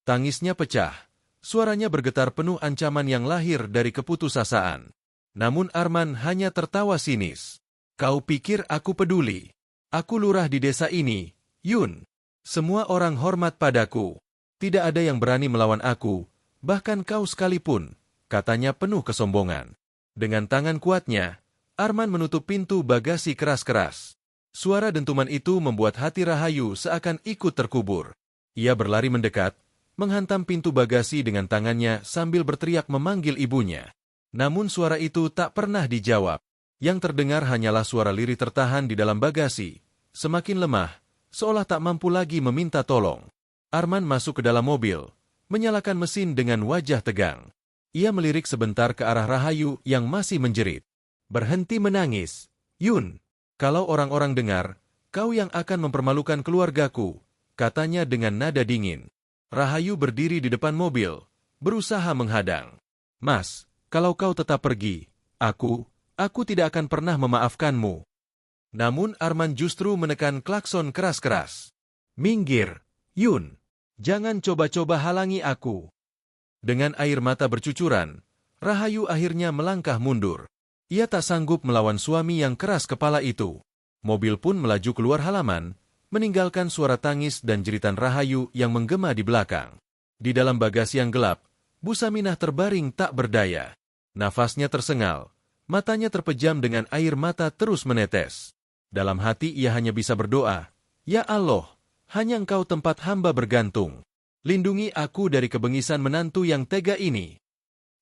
Tangisnya pecah. Suaranya bergetar penuh ancaman yang lahir dari keputusasaan. Namun Arman hanya tertawa sinis. Kau pikir aku peduli? Aku lurah di desa ini, Yun. Semua orang hormat padaku. Tidak ada yang berani melawan aku, bahkan kau sekalipun, katanya penuh kesombongan. Dengan tangan kuatnya, Arman menutup pintu bagasi keras-keras. Suara dentuman itu membuat hati Rahayu seakan ikut terkubur. Ia berlari mendekat, menghantam pintu bagasi dengan tangannya sambil berteriak memanggil ibunya. Namun suara itu tak pernah dijawab. Yang terdengar hanyalah suara lirih tertahan di dalam bagasi, semakin lemah, seolah tak mampu lagi meminta tolong. Arman masuk ke dalam mobil, menyalakan mesin dengan wajah tegang. Ia melirik sebentar ke arah Rahayu yang masih menjerit. Berhenti menangis, Yun. Kalau orang-orang dengar, kau yang akan mempermalukan keluargaku, katanya dengan nada dingin. Rahayu berdiri di depan mobil, berusaha menghadang. Mas, kalau kau tetap pergi, aku tidak akan pernah memaafkanmu. Namun Arman justru menekan klakson keras-keras. Minggir, Yun. Jangan coba-coba halangi aku. Dengan air mata bercucuran, Rahayu akhirnya melangkah mundur. Ia tak sanggup melawan suami yang keras kepala itu. Mobil pun melaju keluar halaman, meninggalkan suara tangis dan jeritan Rahayu yang menggema di belakang. Di dalam bagasi yang gelap, Bu Saminah terbaring tak berdaya. Nafasnya tersengal. Matanya terpejam dengan air mata terus menetes. Dalam hati ia hanya bisa berdoa, Ya Allah, hanya Engkau tempat hamba bergantung. Lindungi aku dari kebengisan menantu yang tega ini.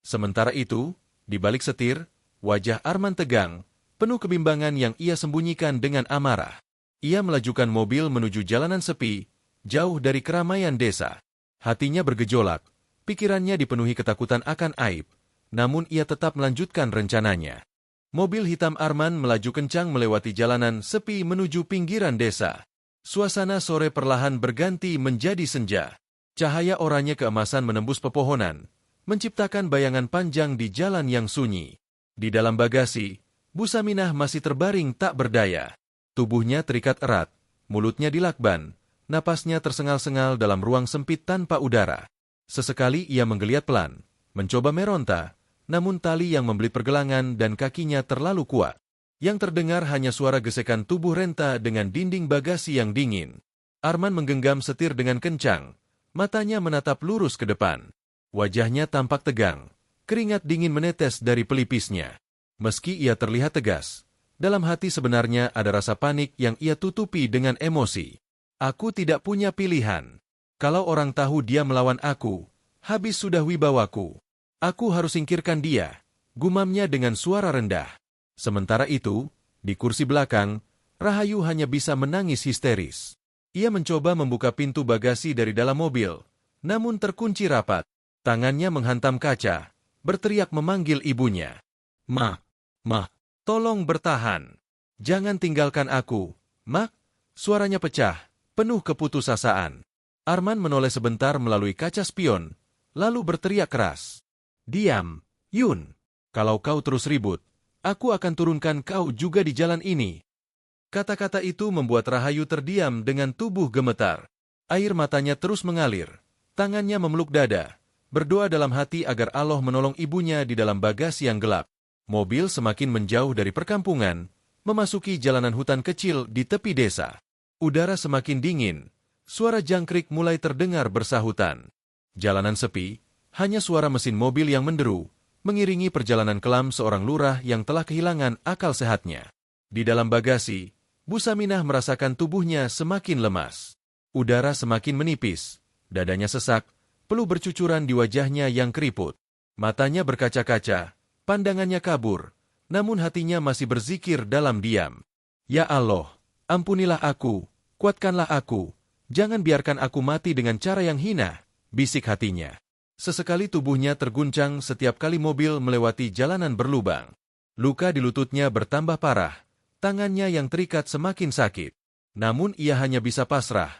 Sementara itu, di balik setir, wajah Arman tegang, penuh kebimbangan yang ia sembunyikan dengan amarah. Ia melajukan mobil menuju jalanan sepi, jauh dari keramaian desa. Hatinya bergejolak, pikirannya dipenuhi ketakutan akan aib. Namun ia tetap melanjutkan rencananya. Mobil hitam Arman melaju kencang melewati jalanan sepi menuju pinggiran desa. Suasana sore perlahan berganti menjadi senja. Cahaya oranye keemasan menembus pepohonan, menciptakan bayangan panjang di jalan yang sunyi. Di dalam bagasi, Bu Saminah masih terbaring tak berdaya. Tubuhnya terikat erat, mulutnya dilakban, napasnya tersengal-sengal dalam ruang sempit tanpa udara. Sesekali ia menggeliat pelan, mencoba meronta, namun tali yang membelit pergelangan dan kakinya terlalu kuat. Yang terdengar hanya suara gesekan tubuh renta dengan dinding bagasi yang dingin. Arman menggenggam setir dengan kencang, matanya menatap lurus ke depan. Wajahnya tampak tegang, keringat dingin menetes dari pelipisnya. Meski ia terlihat tegas, Dalam hati sebenarnya ada rasa panik yang ia tutupi dengan emosi. Aku tidak punya pilihan. Kalau orang tahu dia melawan aku, habis sudah wibawaku. Aku harus singkirkan dia, gumamnya dengan suara rendah. Sementara itu, di kursi belakang, Rahayu hanya bisa menangis histeris. Ia mencoba membuka pintu bagasi dari dalam mobil, namun terkunci rapat. Tangannya menghantam kaca, berteriak memanggil ibunya. Ma, tolong bertahan. Jangan tinggalkan aku, Mak. Suaranya pecah, penuh keputusasaan. Arman menoleh sebentar melalui kaca spion, lalu berteriak keras. Diam, Yun. Kalau kau terus ribut, aku akan turunkan kau juga di jalan ini. Kata-kata itu membuat Rahayu terdiam dengan tubuh gemetar. Air matanya terus mengalir. Tangannya memeluk dada, berdoa dalam hati agar Allah menolong ibunya di dalam bagasi yang gelap. Mobil semakin menjauh dari perkampungan, memasuki jalanan hutan kecil di tepi desa. Udara semakin dingin, suara jangkrik mulai terdengar bersahutan. Jalanan sepi, hanya suara mesin mobil yang menderu, mengiringi perjalanan kelam seorang lurah yang telah kehilangan akal sehatnya. Di dalam bagasi, Bu Saminah merasakan tubuhnya semakin lemas. Udara semakin menipis, dadanya sesak, peluh bercucuran di wajahnya yang keriput. Matanya berkaca-kaca, pandangannya kabur, namun hatinya masih berzikir dalam diam. Ya Allah, ampunilah aku, kuatkanlah aku, jangan biarkan aku mati dengan cara yang hina, bisik hatinya. Sesekali tubuhnya terguncang setiap kali mobil melewati jalanan berlubang. Luka di lututnya bertambah parah, tangannya yang terikat semakin sakit. Namun ia hanya bisa pasrah,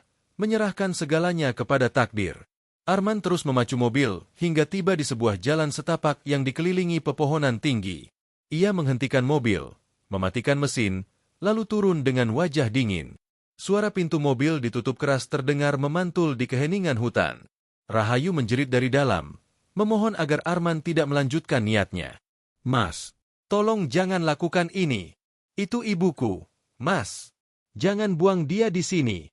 menyerahkan segalanya kepada takdir. Arman terus memacu mobil hingga tiba di sebuah jalan setapak yang dikelilingi pepohonan tinggi. Ia menghentikan mobil, mematikan mesin, lalu turun dengan wajah dingin. Suara pintu mobil ditutup keras terdengar memantul di keheningan hutan. Rahayu menjerit dari dalam, memohon agar Arman tidak melanjutkan niatnya. Mas, tolong jangan lakukan ini. Itu ibuku, Mas. Jangan buang dia di sini.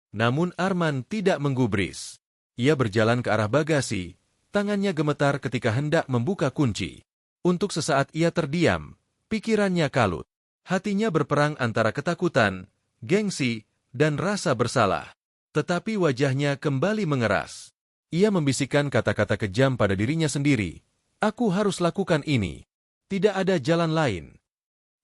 Namun Arman tidak menggubris. Ia berjalan ke arah bagasi, tangannya gemetar ketika hendak membuka kunci. Untuk sesaat ia terdiam, pikirannya kalut. Hatinya berperang antara ketakutan, gengsi, dan rasa bersalah. Tetapi wajahnya kembali mengeras. Ia membisikkan kata-kata kejam pada dirinya sendiri. Aku harus lakukan ini. Tidak ada jalan lain.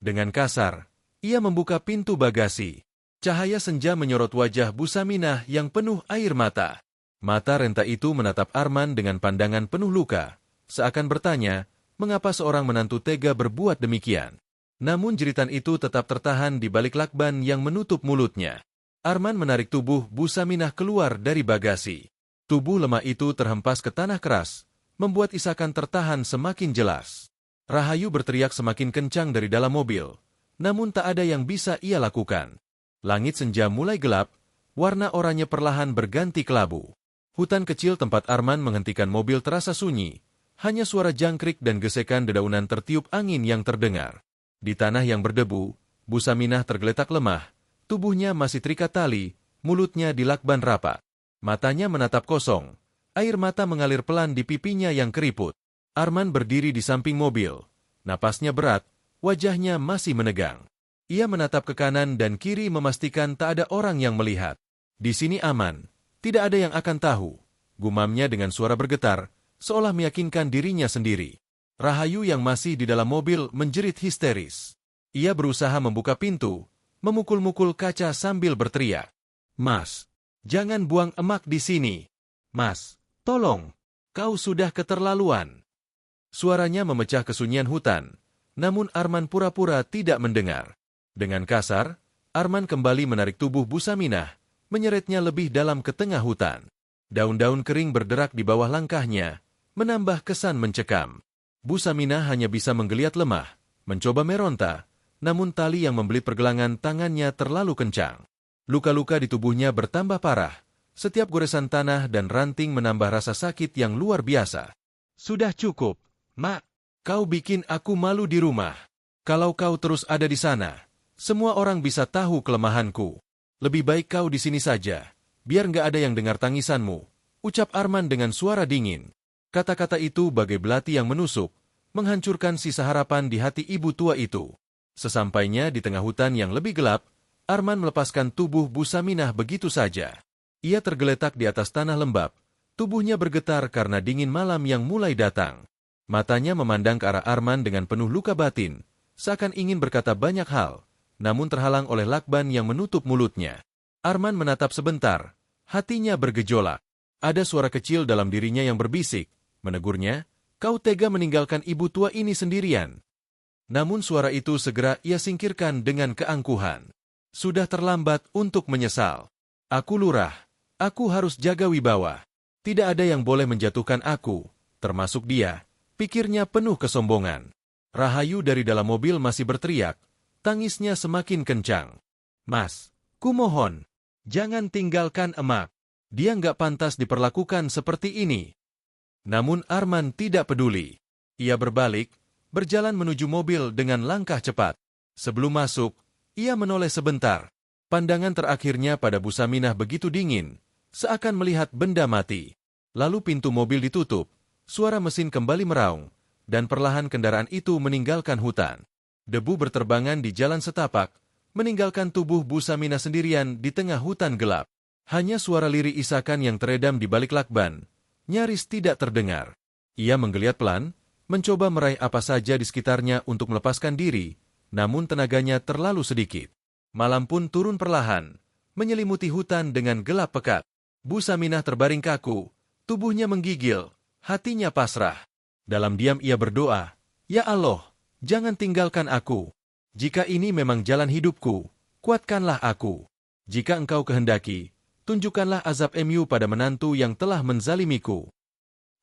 Dengan kasar, ia membuka pintu bagasi. Cahaya senja menyorot wajah Bu Saminah yang penuh air mata. Mata renta itu menatap Arman dengan pandangan penuh luka, seakan bertanya, mengapa seorang menantu tega berbuat demikian. Namun jeritan itu tetap tertahan di balik lakban yang menutup mulutnya. Arman menarik tubuh Bu Saminah keluar dari bagasi. Tubuh lemah itu terhempas ke tanah keras, membuat isakan tertahan semakin jelas. Rahayu berteriak semakin kencang dari dalam mobil, namun tak ada yang bisa ia lakukan. Langit senja mulai gelap, warna oranye perlahan berganti kelabu. Hutan kecil tempat Arman menghentikan mobil terasa sunyi, hanya suara jangkrik dan gesekan dedaunan tertiup angin yang terdengar. Di tanah yang berdebu, Bu Saminah tergeletak lemah, tubuhnya masih terikat tali, mulutnya dilakban rapat. Matanya menatap kosong, air mata mengalir pelan di pipinya yang keriput. Arman berdiri di samping mobil, napasnya berat, wajahnya masih menegang. Ia menatap ke kanan dan kiri memastikan tak ada orang yang melihat. Di sini aman. Tidak ada yang akan tahu, gumamnya dengan suara bergetar, seolah meyakinkan dirinya sendiri. Rahayu yang masih di dalam mobil menjerit histeris. Ia berusaha membuka pintu, memukul-mukul kaca sambil berteriak. Mas, jangan buang emak di sini. Mas, tolong, kau sudah keterlaluan. Suaranya memecah kesunyian hutan, namun Arman pura-pura tidak mendengar. Dengan kasar, Arman kembali menarik tubuh Bu Saminah, menyeretnya lebih dalam ke tengah hutan. Daun-daun kering berderak di bawah langkahnya, menambah kesan mencekam. Bu Saminah hanya bisa menggeliat lemah, mencoba meronta, namun tali yang membelit pergelangan tangannya terlalu kencang. Luka-luka di tubuhnya bertambah parah, setiap goresan tanah dan ranting menambah rasa sakit yang luar biasa. Sudah cukup, Mak. Kau bikin aku malu di rumah. Kalau kau terus ada di sana, semua orang bisa tahu kelemahanku. Lebih baik kau di sini saja, biar nggak ada yang dengar tangisanmu, ucap Arman dengan suara dingin. Kata-kata itu bagai belati yang menusuk, menghancurkan sisa harapan di hati ibu tua itu. Sesampainya di tengah hutan yang lebih gelap, Arman melepaskan tubuh Bu Saminah begitu saja. Ia tergeletak di atas tanah lembab. Tubuhnya bergetar karena dingin malam yang mulai datang. Matanya memandang ke arah Arman dengan penuh luka batin, seakan ingin berkata banyak hal, namun terhalang oleh lakban yang menutup mulutnya. Arman menatap sebentar, hatinya bergejolak. Ada suara kecil dalam dirinya yang berbisik, menegurnya, "Kau tega meninggalkan ibu tua ini sendirian." Namun suara itu segera ia singkirkan dengan keangkuhan. Sudah terlambat untuk menyesal. Aku lurah. Aku harus jaga wibawa. Tidak ada yang boleh menjatuhkan aku, termasuk dia, pikirnya penuh kesombongan. Rahayu dari dalam mobil masih berteriak, tangisnya semakin kencang. "Mas, kumohon, jangan tinggalkan emak. Dia nggak pantas diperlakukan seperti ini." Namun Arman tidak peduli. Ia berbalik, berjalan menuju mobil dengan langkah cepat. Sebelum masuk, ia menoleh sebentar. Pandangan terakhirnya pada Bu Saminah begitu dingin, seakan melihat benda mati. Lalu pintu mobil ditutup, suara mesin kembali meraung, dan perlahan kendaraan itu meninggalkan hutan. Debu berterbangan di jalan setapak, meninggalkan tubuh Bu Saminah sendirian di tengah hutan gelap. Hanya suara lirih isakan yang teredam di balik lakban, nyaris tidak terdengar. Ia menggeliat pelan, mencoba meraih apa saja di sekitarnya untuk melepaskan diri, namun tenaganya terlalu sedikit. Malam pun turun perlahan, menyelimuti hutan dengan gelap pekat. Bu Saminah terbaring kaku, tubuhnya menggigil, hatinya pasrah. Dalam diam ia berdoa, "Ya Allah, jangan tinggalkan aku. Jika ini memang jalan hidupku, kuatkanlah aku. Jika Engkau kehendaki, tunjukkanlah azab MU pada menantu yang telah menzalimiku."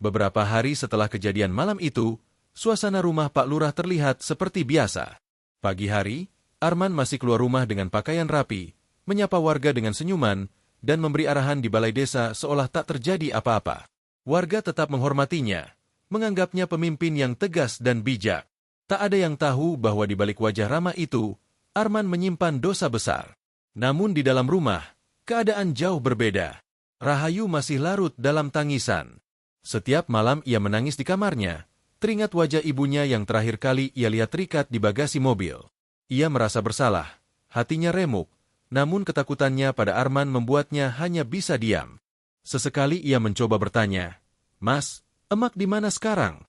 Beberapa hari setelah kejadian malam itu, suasana rumah Pak Lurah terlihat seperti biasa. Pagi hari, Arman masih keluar rumah dengan pakaian rapi, menyapa warga dengan senyuman, dan memberi arahan di balai desa seolah tak terjadi apa-apa. Warga tetap menghormatinya, menganggapnya pemimpin yang tegas dan bijak. Tak ada yang tahu bahwa di balik wajah ramah itu, Arman menyimpan dosa besar. Namun di dalam rumah, keadaan jauh berbeda. Rahayu masih larut dalam tangisan. Setiap malam ia menangis di kamarnya, teringat wajah ibunya yang terakhir kali ia lihat terikat di bagasi mobil. Ia merasa bersalah, hatinya remuk, namun ketakutannya pada Arman membuatnya hanya bisa diam. Sesekali ia mencoba bertanya, "Mas, emak di mana sekarang?"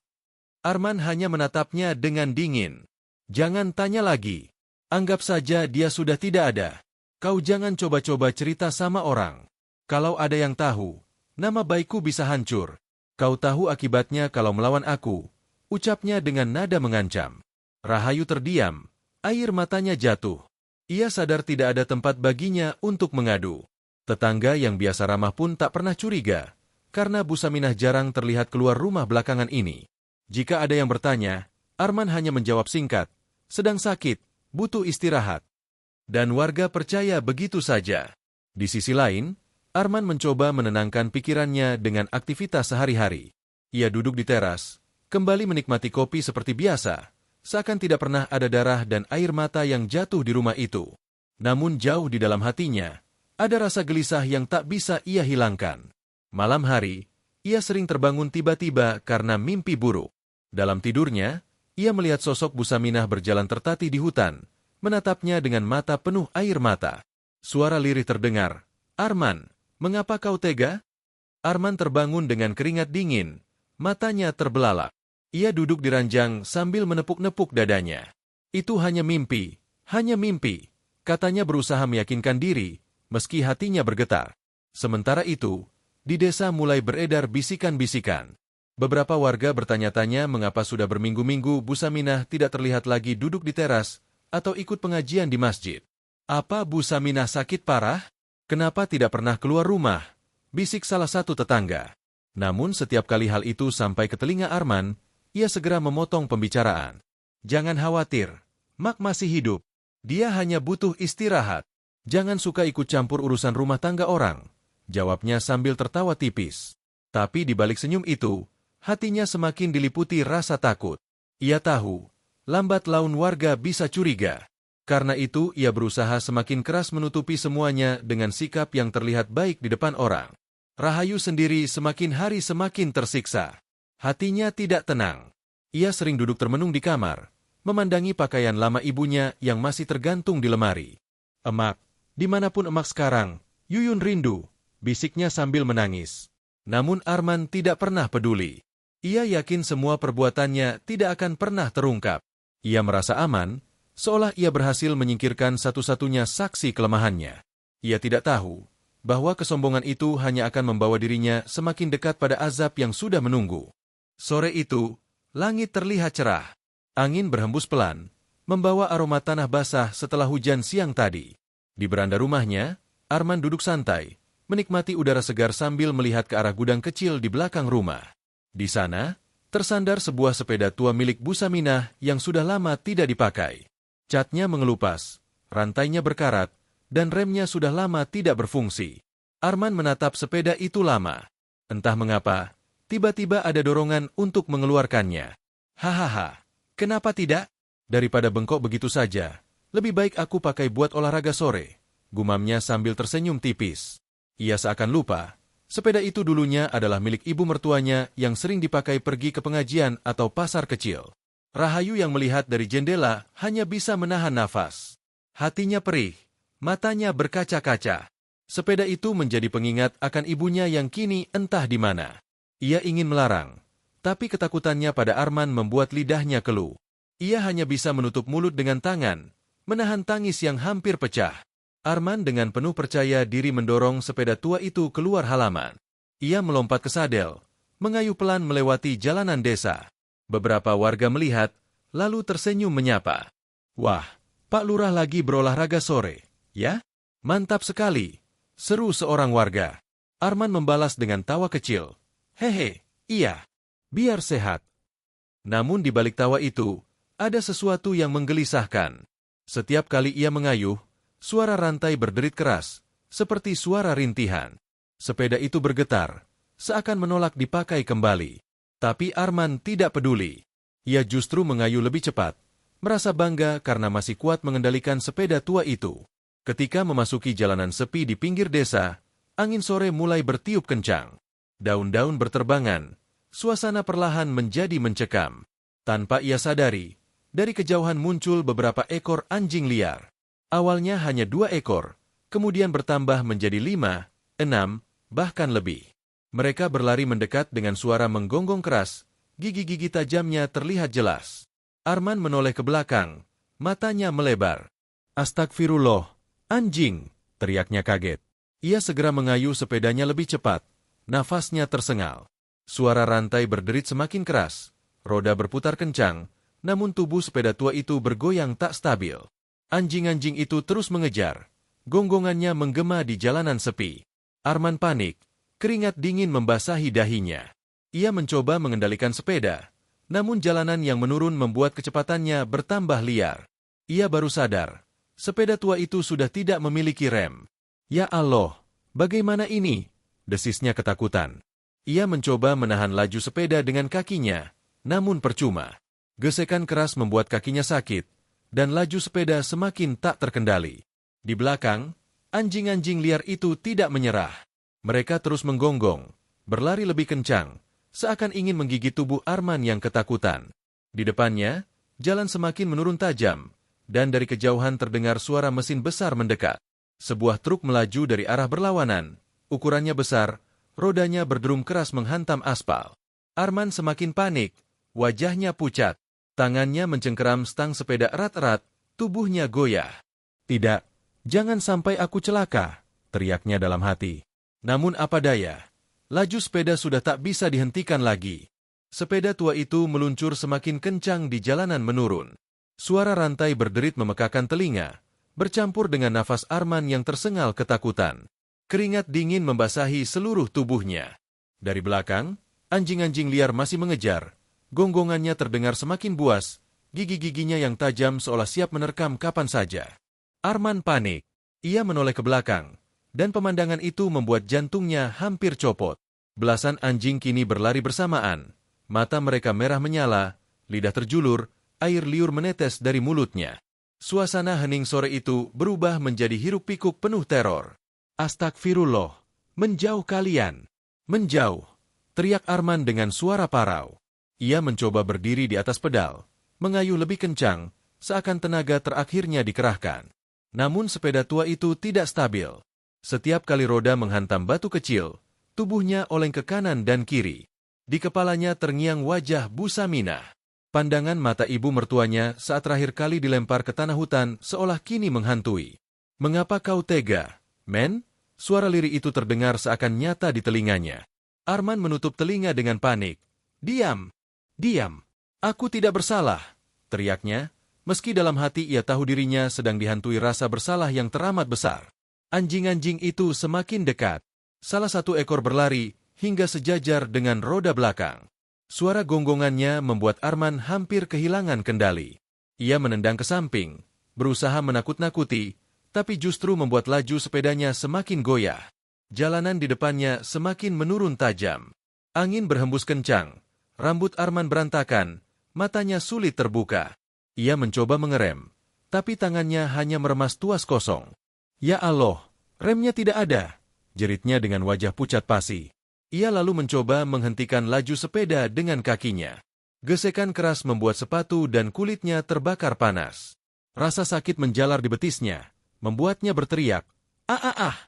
Arman hanya menatapnya dengan dingin. "Jangan tanya lagi. Anggap saja dia sudah tidak ada. Kau jangan coba-coba cerita sama orang. Kalau ada yang tahu, nama baikku bisa hancur. Kau tahu akibatnya kalau melawan aku," ucapnya dengan nada mengancam. Rahayu terdiam, air matanya jatuh. Ia sadar tidak ada tempat baginya untuk mengadu. Tetangga yang biasa ramah pun tak pernah curiga, karena Bu Saminah jarang terlihat keluar rumah belakangan ini. Jika ada yang bertanya, Arman hanya menjawab singkat, "Sedang sakit, butuh istirahat." Dan warga percaya begitu saja. Di sisi lain, Arman mencoba menenangkan pikirannya dengan aktivitas sehari-hari. Ia duduk di teras, kembali menikmati kopi seperti biasa, seakan tidak pernah ada darah dan air mata yang jatuh di rumah itu. Namun jauh di dalam hatinya, ada rasa gelisah yang tak bisa ia hilangkan. Malam hari, ia sering terbangun tiba-tiba karena mimpi buruk. Dalam tidurnya, ia melihat sosok Bu Saminah berjalan tertatih di hutan, menatapnya dengan mata penuh air mata. Suara lirih terdengar, "Arman, mengapa kau tega?" Arman terbangun dengan keringat dingin, matanya terbelalak. Ia duduk di ranjang sambil menepuk-nepuk dadanya. Itu hanya mimpi, katanya berusaha meyakinkan diri, meski hatinya bergetar. Sementara itu, di desa mulai beredar bisikan-bisikan. Beberapa warga bertanya-tanya mengapa sudah berminggu-minggu Bu Saminah tidak terlihat lagi duduk di teras atau ikut pengajian di masjid. "Apa Bu Saminah sakit parah? Kenapa tidak pernah keluar rumah?" bisik salah satu tetangga. Namun setiap kali hal itu sampai ke telinga Arman, ia segera memotong pembicaraan. "Jangan khawatir, Mak masih hidup. Dia hanya butuh istirahat. Jangan suka ikut campur urusan rumah tangga orang," jawabnya sambil tertawa tipis. Tapi di balik senyum itu, hatinya semakin diliputi rasa takut. Ia tahu, lambat laun warga bisa curiga. Karena itu ia berusaha semakin keras menutupi semuanya dengan sikap yang terlihat baik di depan orang. Rahayu sendiri semakin hari semakin tersiksa. Hatinya tidak tenang. Ia sering duduk termenung di kamar, memandangi pakaian lama ibunya yang masih tergantung di lemari. "Emak, dimanapun emak sekarang, Yuyun rindu," bisiknya sambil menangis. Namun Arman tidak pernah peduli. Ia yakin semua perbuatannya tidak akan pernah terungkap. Ia merasa aman, seolah ia berhasil menyingkirkan satu-satunya saksi kelemahannya. Ia tidak tahu bahwa kesombongan itu hanya akan membawa dirinya semakin dekat pada azab yang sudah menunggu. Sore itu, langit terlihat cerah. Angin berhembus pelan, membawa aroma tanah basah setelah hujan siang tadi. Di beranda rumahnya, Arman duduk santai, menikmati udara segar sambil melihat ke arah gudang kecil di belakang rumah. Di sana, tersandar sebuah sepeda tua milik Bu Saminah yang sudah lama tidak dipakai. Catnya mengelupas, rantainya berkarat, dan remnya sudah lama tidak berfungsi. Arman menatap sepeda itu lama. Entah mengapa, tiba-tiba ada dorongan untuk mengeluarkannya. "Hahaha, kenapa tidak? Daripada bengkok begitu saja, lebih baik aku pakai buat olahraga sore," gumamnya sambil tersenyum tipis. Ia seakan lupa, sepeda itu dulunya adalah milik ibu mertuanya yang sering dipakai pergi ke pengajian atau pasar kecil. Rahayu yang melihat dari jendela hanya bisa menahan nafas. Hatinya perih, matanya berkaca-kaca. Sepeda itu menjadi pengingat akan ibunya yang kini entah di mana. Ia ingin melarang, tapi ketakutannya pada Arman membuat lidahnya keluh. Ia hanya bisa menutup mulut dengan tangan, menahan tangis yang hampir pecah. Arman dengan penuh percaya diri mendorong sepeda tua itu keluar halaman. Ia melompat ke sadel, mengayuh pelan melewati jalanan desa. Beberapa warga melihat, lalu tersenyum menyapa. "Wah, Pak Lurah lagi berolahraga sore, ya? Mantap sekali," seru seorang warga. Arman membalas dengan tawa kecil. "Hehe, iya, biar sehat." Namun di balik tawa itu, ada sesuatu yang menggelisahkan. Setiap kali ia mengayuh, suara rantai berderit keras, seperti suara rintihan. Sepeda itu bergetar, seakan menolak dipakai kembali. Tapi Arman tidak peduli. Ia justru mengayuh lebih cepat, merasa bangga karena masih kuat mengendalikan sepeda tua itu. Ketika memasuki jalanan sepi di pinggir desa, angin sore mulai bertiup kencang. Daun-daun berterbangan, suasana perlahan menjadi mencekam. Tanpa ia sadari, dari kejauhan muncul beberapa ekor anjing liar. Awalnya hanya 2 ekor, kemudian bertambah menjadi 5, 6, bahkan lebih. Mereka berlari mendekat dengan suara menggonggong keras, gigi-gigi tajamnya terlihat jelas. Arman menoleh ke belakang, matanya melebar. "Astagfirullah, anjing!" teriaknya kaget. Ia segera mengayuh sepedanya lebih cepat, nafasnya tersengal. Suara rantai berderit semakin keras, roda berputar kencang, namun tubuh sepeda tua itu bergoyang tak stabil. Anjing-anjing itu terus mengejar. Gonggongannya menggema di jalanan sepi. Arman panik, keringat dingin membasahi dahinya. Ia mencoba mengendalikan sepeda, namun jalanan yang menurun membuat kecepatannya bertambah liar. Ia baru sadar, sepeda tua itu sudah tidak memiliki rem. "Ya Allah, bagaimana ini?" desisnya ketakutan. Ia mencoba menahan laju sepeda dengan kakinya, namun percuma. Gesekan keras membuat kakinya sakit, dan laju sepeda semakin tak terkendali. Di belakang, anjing-anjing liar itu tidak menyerah. Mereka terus menggonggong, berlari lebih kencang, seakan ingin menggigit tubuh Arman yang ketakutan. Di depannya, jalan semakin menurun tajam, dan dari kejauhan terdengar suara mesin besar mendekat. Sebuah truk melaju dari arah berlawanan, ukurannya besar, rodanya berderum keras menghantam aspal. Arman semakin panik, wajahnya pucat. Tangannya mencengkeram stang sepeda erat-erat, tubuhnya goyah. "Tidak, jangan sampai aku celaka," teriaknya dalam hati. Namun apa daya, laju sepeda sudah tak bisa dihentikan lagi. Sepeda tua itu meluncur semakin kencang di jalanan menurun. Suara rantai berderit memekakan telinga, bercampur dengan nafas Arman yang tersengal ketakutan. Keringat dingin membasahi seluruh tubuhnya. Dari belakang, anjing-anjing liar masih mengejar. Gonggongannya terdengar semakin buas, gigi-giginya yang tajam seolah siap menerkam kapan saja. Arman panik. Ia menoleh ke belakang, dan pemandangan itu membuat jantungnya hampir copot. Belasan anjing kini berlari bersamaan. Mata mereka merah menyala, lidah terjulur, air liur menetes dari mulutnya. Suasana hening sore itu berubah menjadi hiruk-pikuk penuh teror. "Astagfirullah, menjauh kalian! Menjauh!" teriak Arman dengan suara parau. Ia mencoba berdiri di atas pedal, mengayuh lebih kencang, seakan tenaga terakhirnya dikerahkan. Namun sepeda tua itu tidak stabil. Setiap kali roda menghantam batu kecil, tubuhnya oleng ke kanan dan kiri. Di kepalanya terngiang wajah Bu Saminah. Pandangan mata ibu mertuanya saat terakhir kali dilempar ke tanah hutan seolah kini menghantui. "Mengapa kau tega, Men?" Suara lirih itu terdengar seakan nyata di telinganya. Arman menutup telinga dengan panik. "Diam! Diam! Aku tidak bersalah!" teriaknya, meski dalam hati ia tahu dirinya sedang dihantui rasa bersalah yang teramat besar. Anjing-anjing itu semakin dekat. Salah satu ekor berlari hingga sejajar dengan roda belakang. Suara gonggongannya membuat Arman hampir kehilangan kendali. Ia menendang ke samping, berusaha menakut-nakuti, tapi justru membuat laju sepedanya semakin goyah. Jalanan di depannya semakin menurun tajam. Angin berhembus kencang, rambut Arman berantakan, matanya sulit terbuka. Ia mencoba mengerem, tapi tangannya hanya meremas tuas kosong. "Ya Allah, remnya tidak ada," jeritnya dengan wajah pucat pasi. Ia lalu mencoba menghentikan laju sepeda dengan kakinya. Gesekan keras membuat sepatu dan kulitnya terbakar panas. Rasa sakit menjalar di betisnya, membuatnya berteriak, "Ah ah ah!"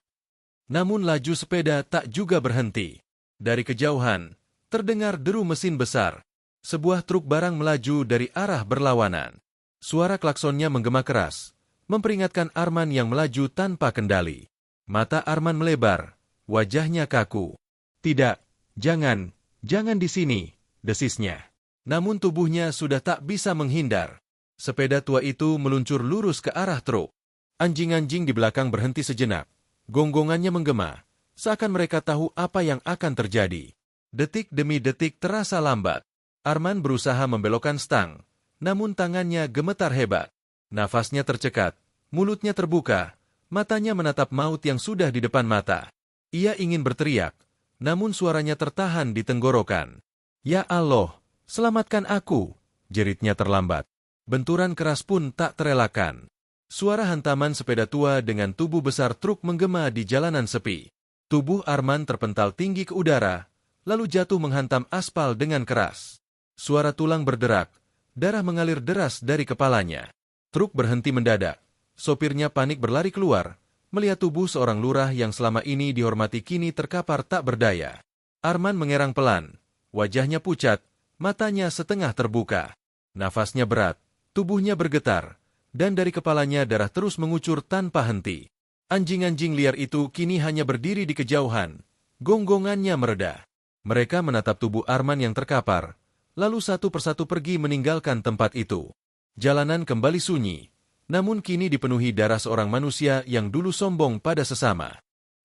Namun laju sepeda tak juga berhenti. Dari kejauhan, terdengar deru mesin besar. Sebuah truk barang melaju dari arah berlawanan. Suara klaksonnya menggema keras, memperingatkan Arman yang melaju tanpa kendali. Mata Arman melebar, wajahnya kaku. "Tidak, jangan di sini," desisnya. Namun tubuhnya sudah tak bisa menghindar. Sepeda tua itu meluncur lurus ke arah truk. Anjing-anjing di belakang berhenti sejenak. Gonggongannya menggema, seakan mereka tahu apa yang akan terjadi. Detik demi detik terasa lambat. Arman berusaha membelokkan stang, namun tangannya gemetar hebat. Nafasnya tercekat, mulutnya terbuka, matanya menatap maut yang sudah di depan mata. Ia ingin berteriak, namun suaranya tertahan di tenggorokan. "Ya Allah, selamatkan aku!" jeritnya terlambat. Benturan keras pun tak terelakkan. Suara hantaman sepeda tua dengan tubuh besar truk menggema di jalanan sepi. Tubuh Arman terpental tinggi ke udara, lalu jatuh menghantam aspal dengan keras. Suara tulang berderak, darah mengalir deras dari kepalanya. Truk berhenti mendadak. Sopirnya panik berlari keluar, melihat tubuh seorang lurah yang selama ini dihormati kini terkapar tak berdaya. Arman mengerang pelan, wajahnya pucat, matanya setengah terbuka. Nafasnya berat, tubuhnya bergetar, dan dari kepalanya darah terus mengucur tanpa henti. Anjing-anjing liar itu kini hanya berdiri di kejauhan. Gonggongannya mereda. Mereka menatap tubuh Arman yang terkapar, lalu satu persatu pergi meninggalkan tempat itu. Jalanan kembali sunyi, namun kini dipenuhi darah seorang manusia yang dulu sombong pada sesama.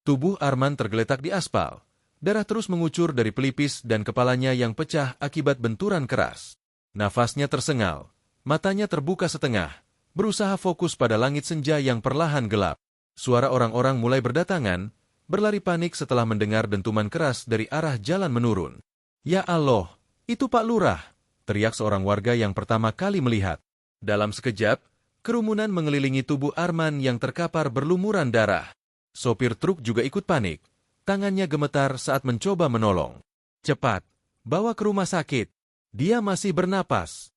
Tubuh Arman tergeletak di aspal. Darah terus mengucur dari pelipis dan kepalanya yang pecah akibat benturan keras. Nafasnya tersengal, matanya terbuka setengah, berusaha fokus pada langit senja yang perlahan gelap. Suara orang-orang mulai berdatangan, berlari panik setelah mendengar dentuman keras dari arah jalan menurun. "Ya Allah, itu Pak Lurah!" teriak seorang warga yang pertama kali melihat. Dalam sekejap, kerumunan mengelilingi tubuh Arman yang terkapar berlumuran darah. Sopir truk juga ikut panik. Tangannya gemetar saat mencoba menolong. "Cepat, bawa ke rumah sakit. Dia masih bernapas."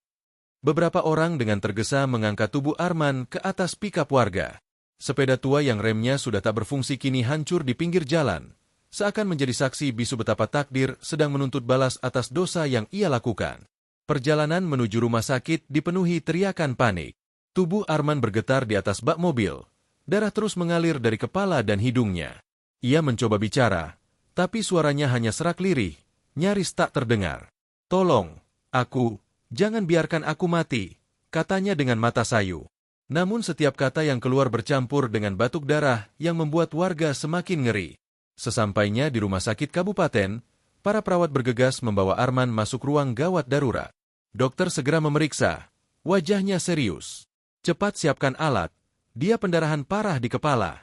Beberapa orang dengan tergesa mengangkat tubuh Arman ke atas pikap warga. Sepeda tua yang remnya sudah tak berfungsi kini hancur di pinggir jalan, seakan menjadi saksi bisu betapa takdir sedang menuntut balas atas dosa yang ia lakukan. Perjalanan menuju rumah sakit dipenuhi teriakan panik. Tubuh Arman bergetar di atas bak mobil. Darah terus mengalir dari kepala dan hidungnya. Ia mencoba bicara, tapi suaranya hanya serak lirih, nyaris tak terdengar. "Tolong, jangan biarkan aku mati," katanya dengan mata sayu. Namun setiap kata yang keluar bercampur dengan batuk darah yang membuat warga semakin ngeri. Sesampainya di rumah sakit kabupaten, para perawat bergegas membawa Arman masuk ruang gawat darurat. Dokter segera memeriksa. Wajahnya serius. "Cepat siapkan alat. Dia pendarahan parah di kepala."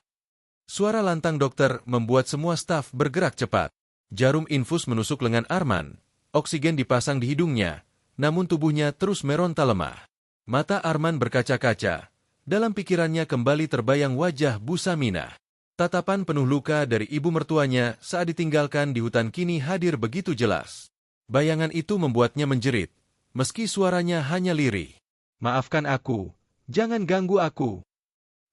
Suara lantang dokter membuat semua staf bergerak cepat. Jarum infus menusuk lengan Arman. Oksigen dipasang di hidungnya. Namun tubuhnya terus meronta lemah. Mata Arman berkaca-kaca. Dalam pikirannya kembali terbayang wajah Bu Saminah. Tatapan penuh luka dari ibu mertuanya saat ditinggalkan di hutan kini hadir begitu jelas. Bayangan itu membuatnya menjerit, meski suaranya hanya lirih. Maafkan aku, jangan ganggu aku.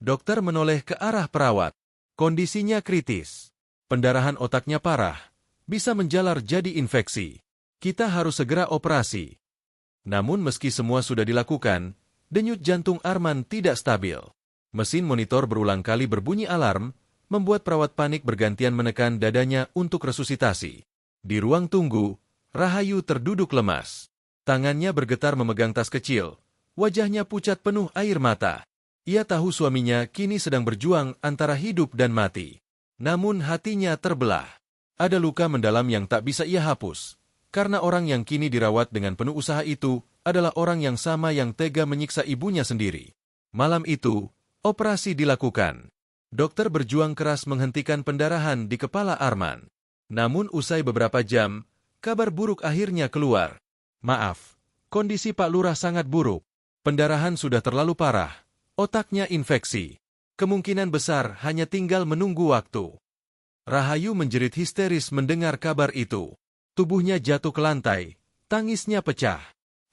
Dokter menoleh ke arah perawat. Kondisinya kritis. Pendarahan otaknya parah, bisa menjalar jadi infeksi. Kita harus segera operasi. Namun meski semua sudah dilakukan, denyut jantung Arman tidak stabil. Mesin monitor berulang kali berbunyi alarm, membuat perawat panik bergantian menekan dadanya untuk resusitasi. Di ruang tunggu, Rahayu terduduk lemas. Tangannya bergetar memegang tas kecil, wajahnya pucat penuh air mata. Ia tahu suaminya kini sedang berjuang antara hidup dan mati. Namun hatinya terbelah. Ada luka mendalam yang tak bisa ia hapus. Karena orang yang kini dirawat dengan penuh usaha itu adalah orang yang sama yang tega menyiksa ibunya sendiri. Malam itu, operasi dilakukan. Dokter berjuang keras menghentikan pendarahan di kepala Arman. Namun usai beberapa jam, kabar buruk akhirnya keluar. Maaf, kondisi Pak Lurah sangat buruk. Pendarahan sudah terlalu parah. Otaknya infeksi. Kemungkinan besar hanya tinggal menunggu waktu. Rahayu menjerit histeris mendengar kabar itu. Tubuhnya jatuh ke lantai, tangisnya pecah.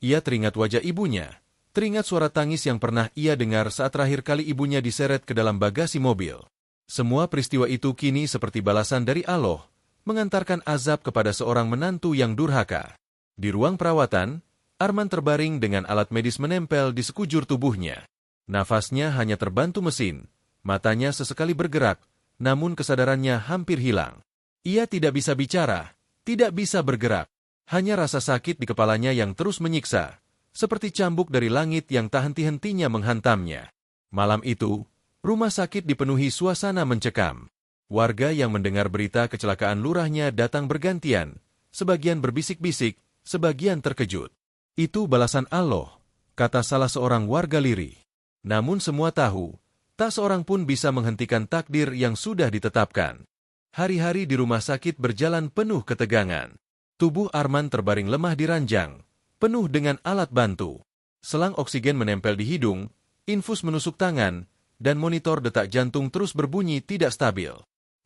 Ia teringat wajah ibunya, teringat suara tangis yang pernah ia dengar saat terakhir kali ibunya diseret ke dalam bagasi mobil. Semua peristiwa itu kini seperti balasan dari Allah, mengantarkan azab kepada seorang menantu yang durhaka. Di ruang perawatan, Arman terbaring dengan alat medis menempel di sekujur tubuhnya. Nafasnya hanya terbantu mesin, matanya sesekali bergerak, namun kesadarannya hampir hilang. Ia tidak bisa bicara, tidak bisa bergerak. Hanya rasa sakit di kepalanya yang terus menyiksa, seperti cambuk dari langit yang tak henti-hentinya menghantamnya. Malam itu, rumah sakit dipenuhi suasana mencekam. Warga yang mendengar berita kecelakaan lurahnya datang bergantian, sebagian berbisik-bisik, sebagian terkejut. Itu balasan Allah, kata salah seorang warga lirih. Namun semua tahu, tak seorang pun bisa menghentikan takdir yang sudah ditetapkan. Hari-hari di rumah sakit berjalan penuh ketegangan. Tubuh Arman terbaring lemah di ranjang, penuh dengan alat bantu. Selang oksigen menempel di hidung, infus menusuk tangan, dan monitor detak jantung terus berbunyi tidak stabil.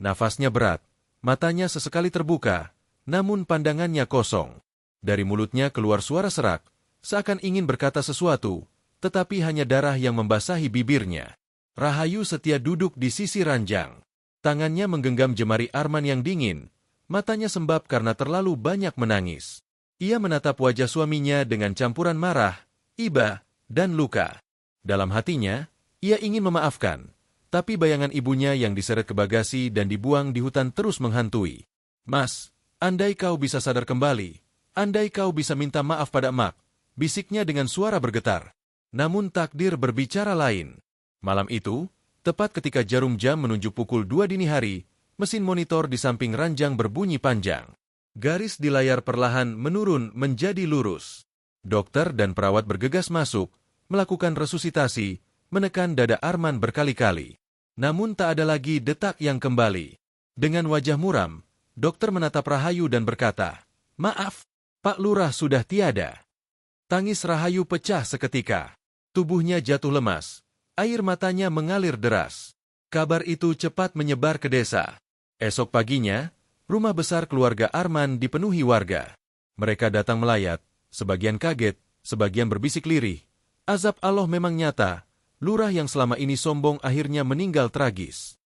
Nafasnya berat, matanya sesekali terbuka, namun pandangannya kosong. Dari mulutnya keluar suara serak, seakan ingin berkata sesuatu, tetapi hanya darah yang membasahi bibirnya. Rahayu setia duduk di sisi ranjang. Tangannya menggenggam jemari Arman yang dingin, matanya sembab karena terlalu banyak menangis. Ia menatap wajah suaminya dengan campuran marah, iba, dan luka. Dalam hatinya, ia ingin memaafkan, tapi bayangan ibunya yang diseret ke bagasi dan dibuang di hutan terus menghantui. Mas, andai kau bisa sadar kembali, andai kau bisa minta maaf pada emak, bisiknya dengan suara bergetar. Namun takdir berbicara lain. Malam itu, tepat ketika jarum jam menunjuk pukul 2 dini hari, mesin monitor di samping ranjang berbunyi panjang. Garis di layar perlahan menurun menjadi lurus. Dokter dan perawat bergegas masuk, melakukan resusitasi, menekan dada Arman berkali-kali. Namun tak ada lagi detak yang kembali. Dengan wajah muram, dokter menatap Rahayu dan berkata, "Maaf, Pak Lurah sudah tiada." Tangis Rahayu pecah seketika. Tubuhnya jatuh lemas, air matanya mengalir deras. Kabar itu cepat menyebar ke desa. Esok paginya, rumah besar keluarga Arman dipenuhi warga. Mereka datang melayat, sebagian kaget, sebagian berbisik lirih. Azab Allah memang nyata, lurah yang selama ini sombong akhirnya meninggal tragis.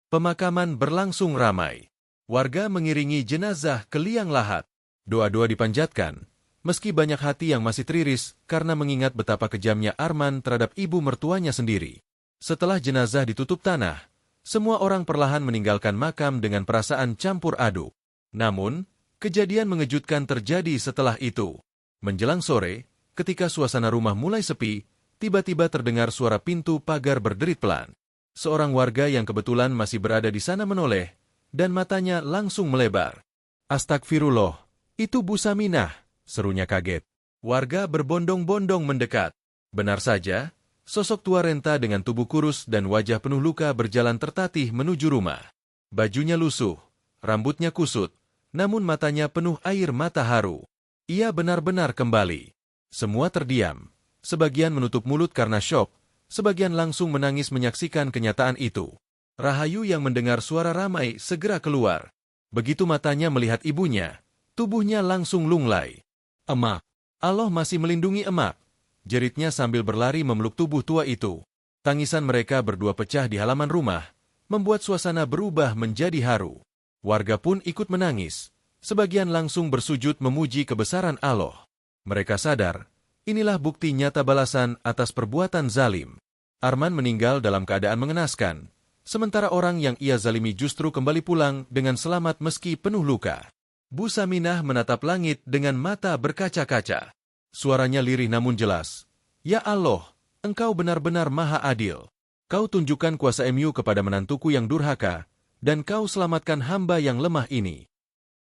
Pemakaman berlangsung ramai. Warga mengiringi jenazah ke liang lahat. Doa-doa dipanjatkan. Meski banyak hati yang masih teriris karena mengingat betapa kejamnya Arman terhadap ibu mertuanya sendiri. Setelah jenazah ditutup tanah, semua orang perlahan meninggalkan makam dengan perasaan campur aduk. Namun, kejadian mengejutkan terjadi setelah itu. Menjelang sore, ketika suasana rumah mulai sepi, tiba-tiba terdengar suara pintu pagar berderit pelan. Seorang warga yang kebetulan masih berada di sana menoleh, dan matanya langsung melebar. "Astagfirullah, itu Bu Saminah," serunya kaget. Warga berbondong-bondong mendekat. Benar saja, sosok tua renta dengan tubuh kurus dan wajah penuh luka berjalan tertatih menuju rumah. Bajunya lusuh, rambutnya kusut, namun matanya penuh air mata haru. Ia benar-benar kembali. Semua terdiam. Sebagian menutup mulut karena syok, sebagian langsung menangis menyaksikan kenyataan itu. Rahayu yang mendengar suara ramai segera keluar. Begitu matanya melihat ibunya, tubuhnya langsung lunglai. "Emak, Allah masih melindungi emak," jeritnya sambil berlari memeluk tubuh tua itu. Tangisan mereka berdua pecah di halaman rumah, membuat suasana berubah menjadi haru. Warga pun ikut menangis. Sebagian langsung bersujud memuji kebesaran Allah. Mereka sadar, inilah bukti nyata balasan atas perbuatan zalim. Arman meninggal dalam keadaan mengenaskan, sementara orang yang ia zalimi justru kembali pulang dengan selamat meski penuh luka. Bu Saminah menatap langit dengan mata berkaca-kaca. Suaranya lirih namun jelas. Ya Allah, Engkau benar-benar maha adil. Kau tunjukkan kuasa MU kepada menantuku yang durhaka, dan kau selamatkan hamba yang lemah ini.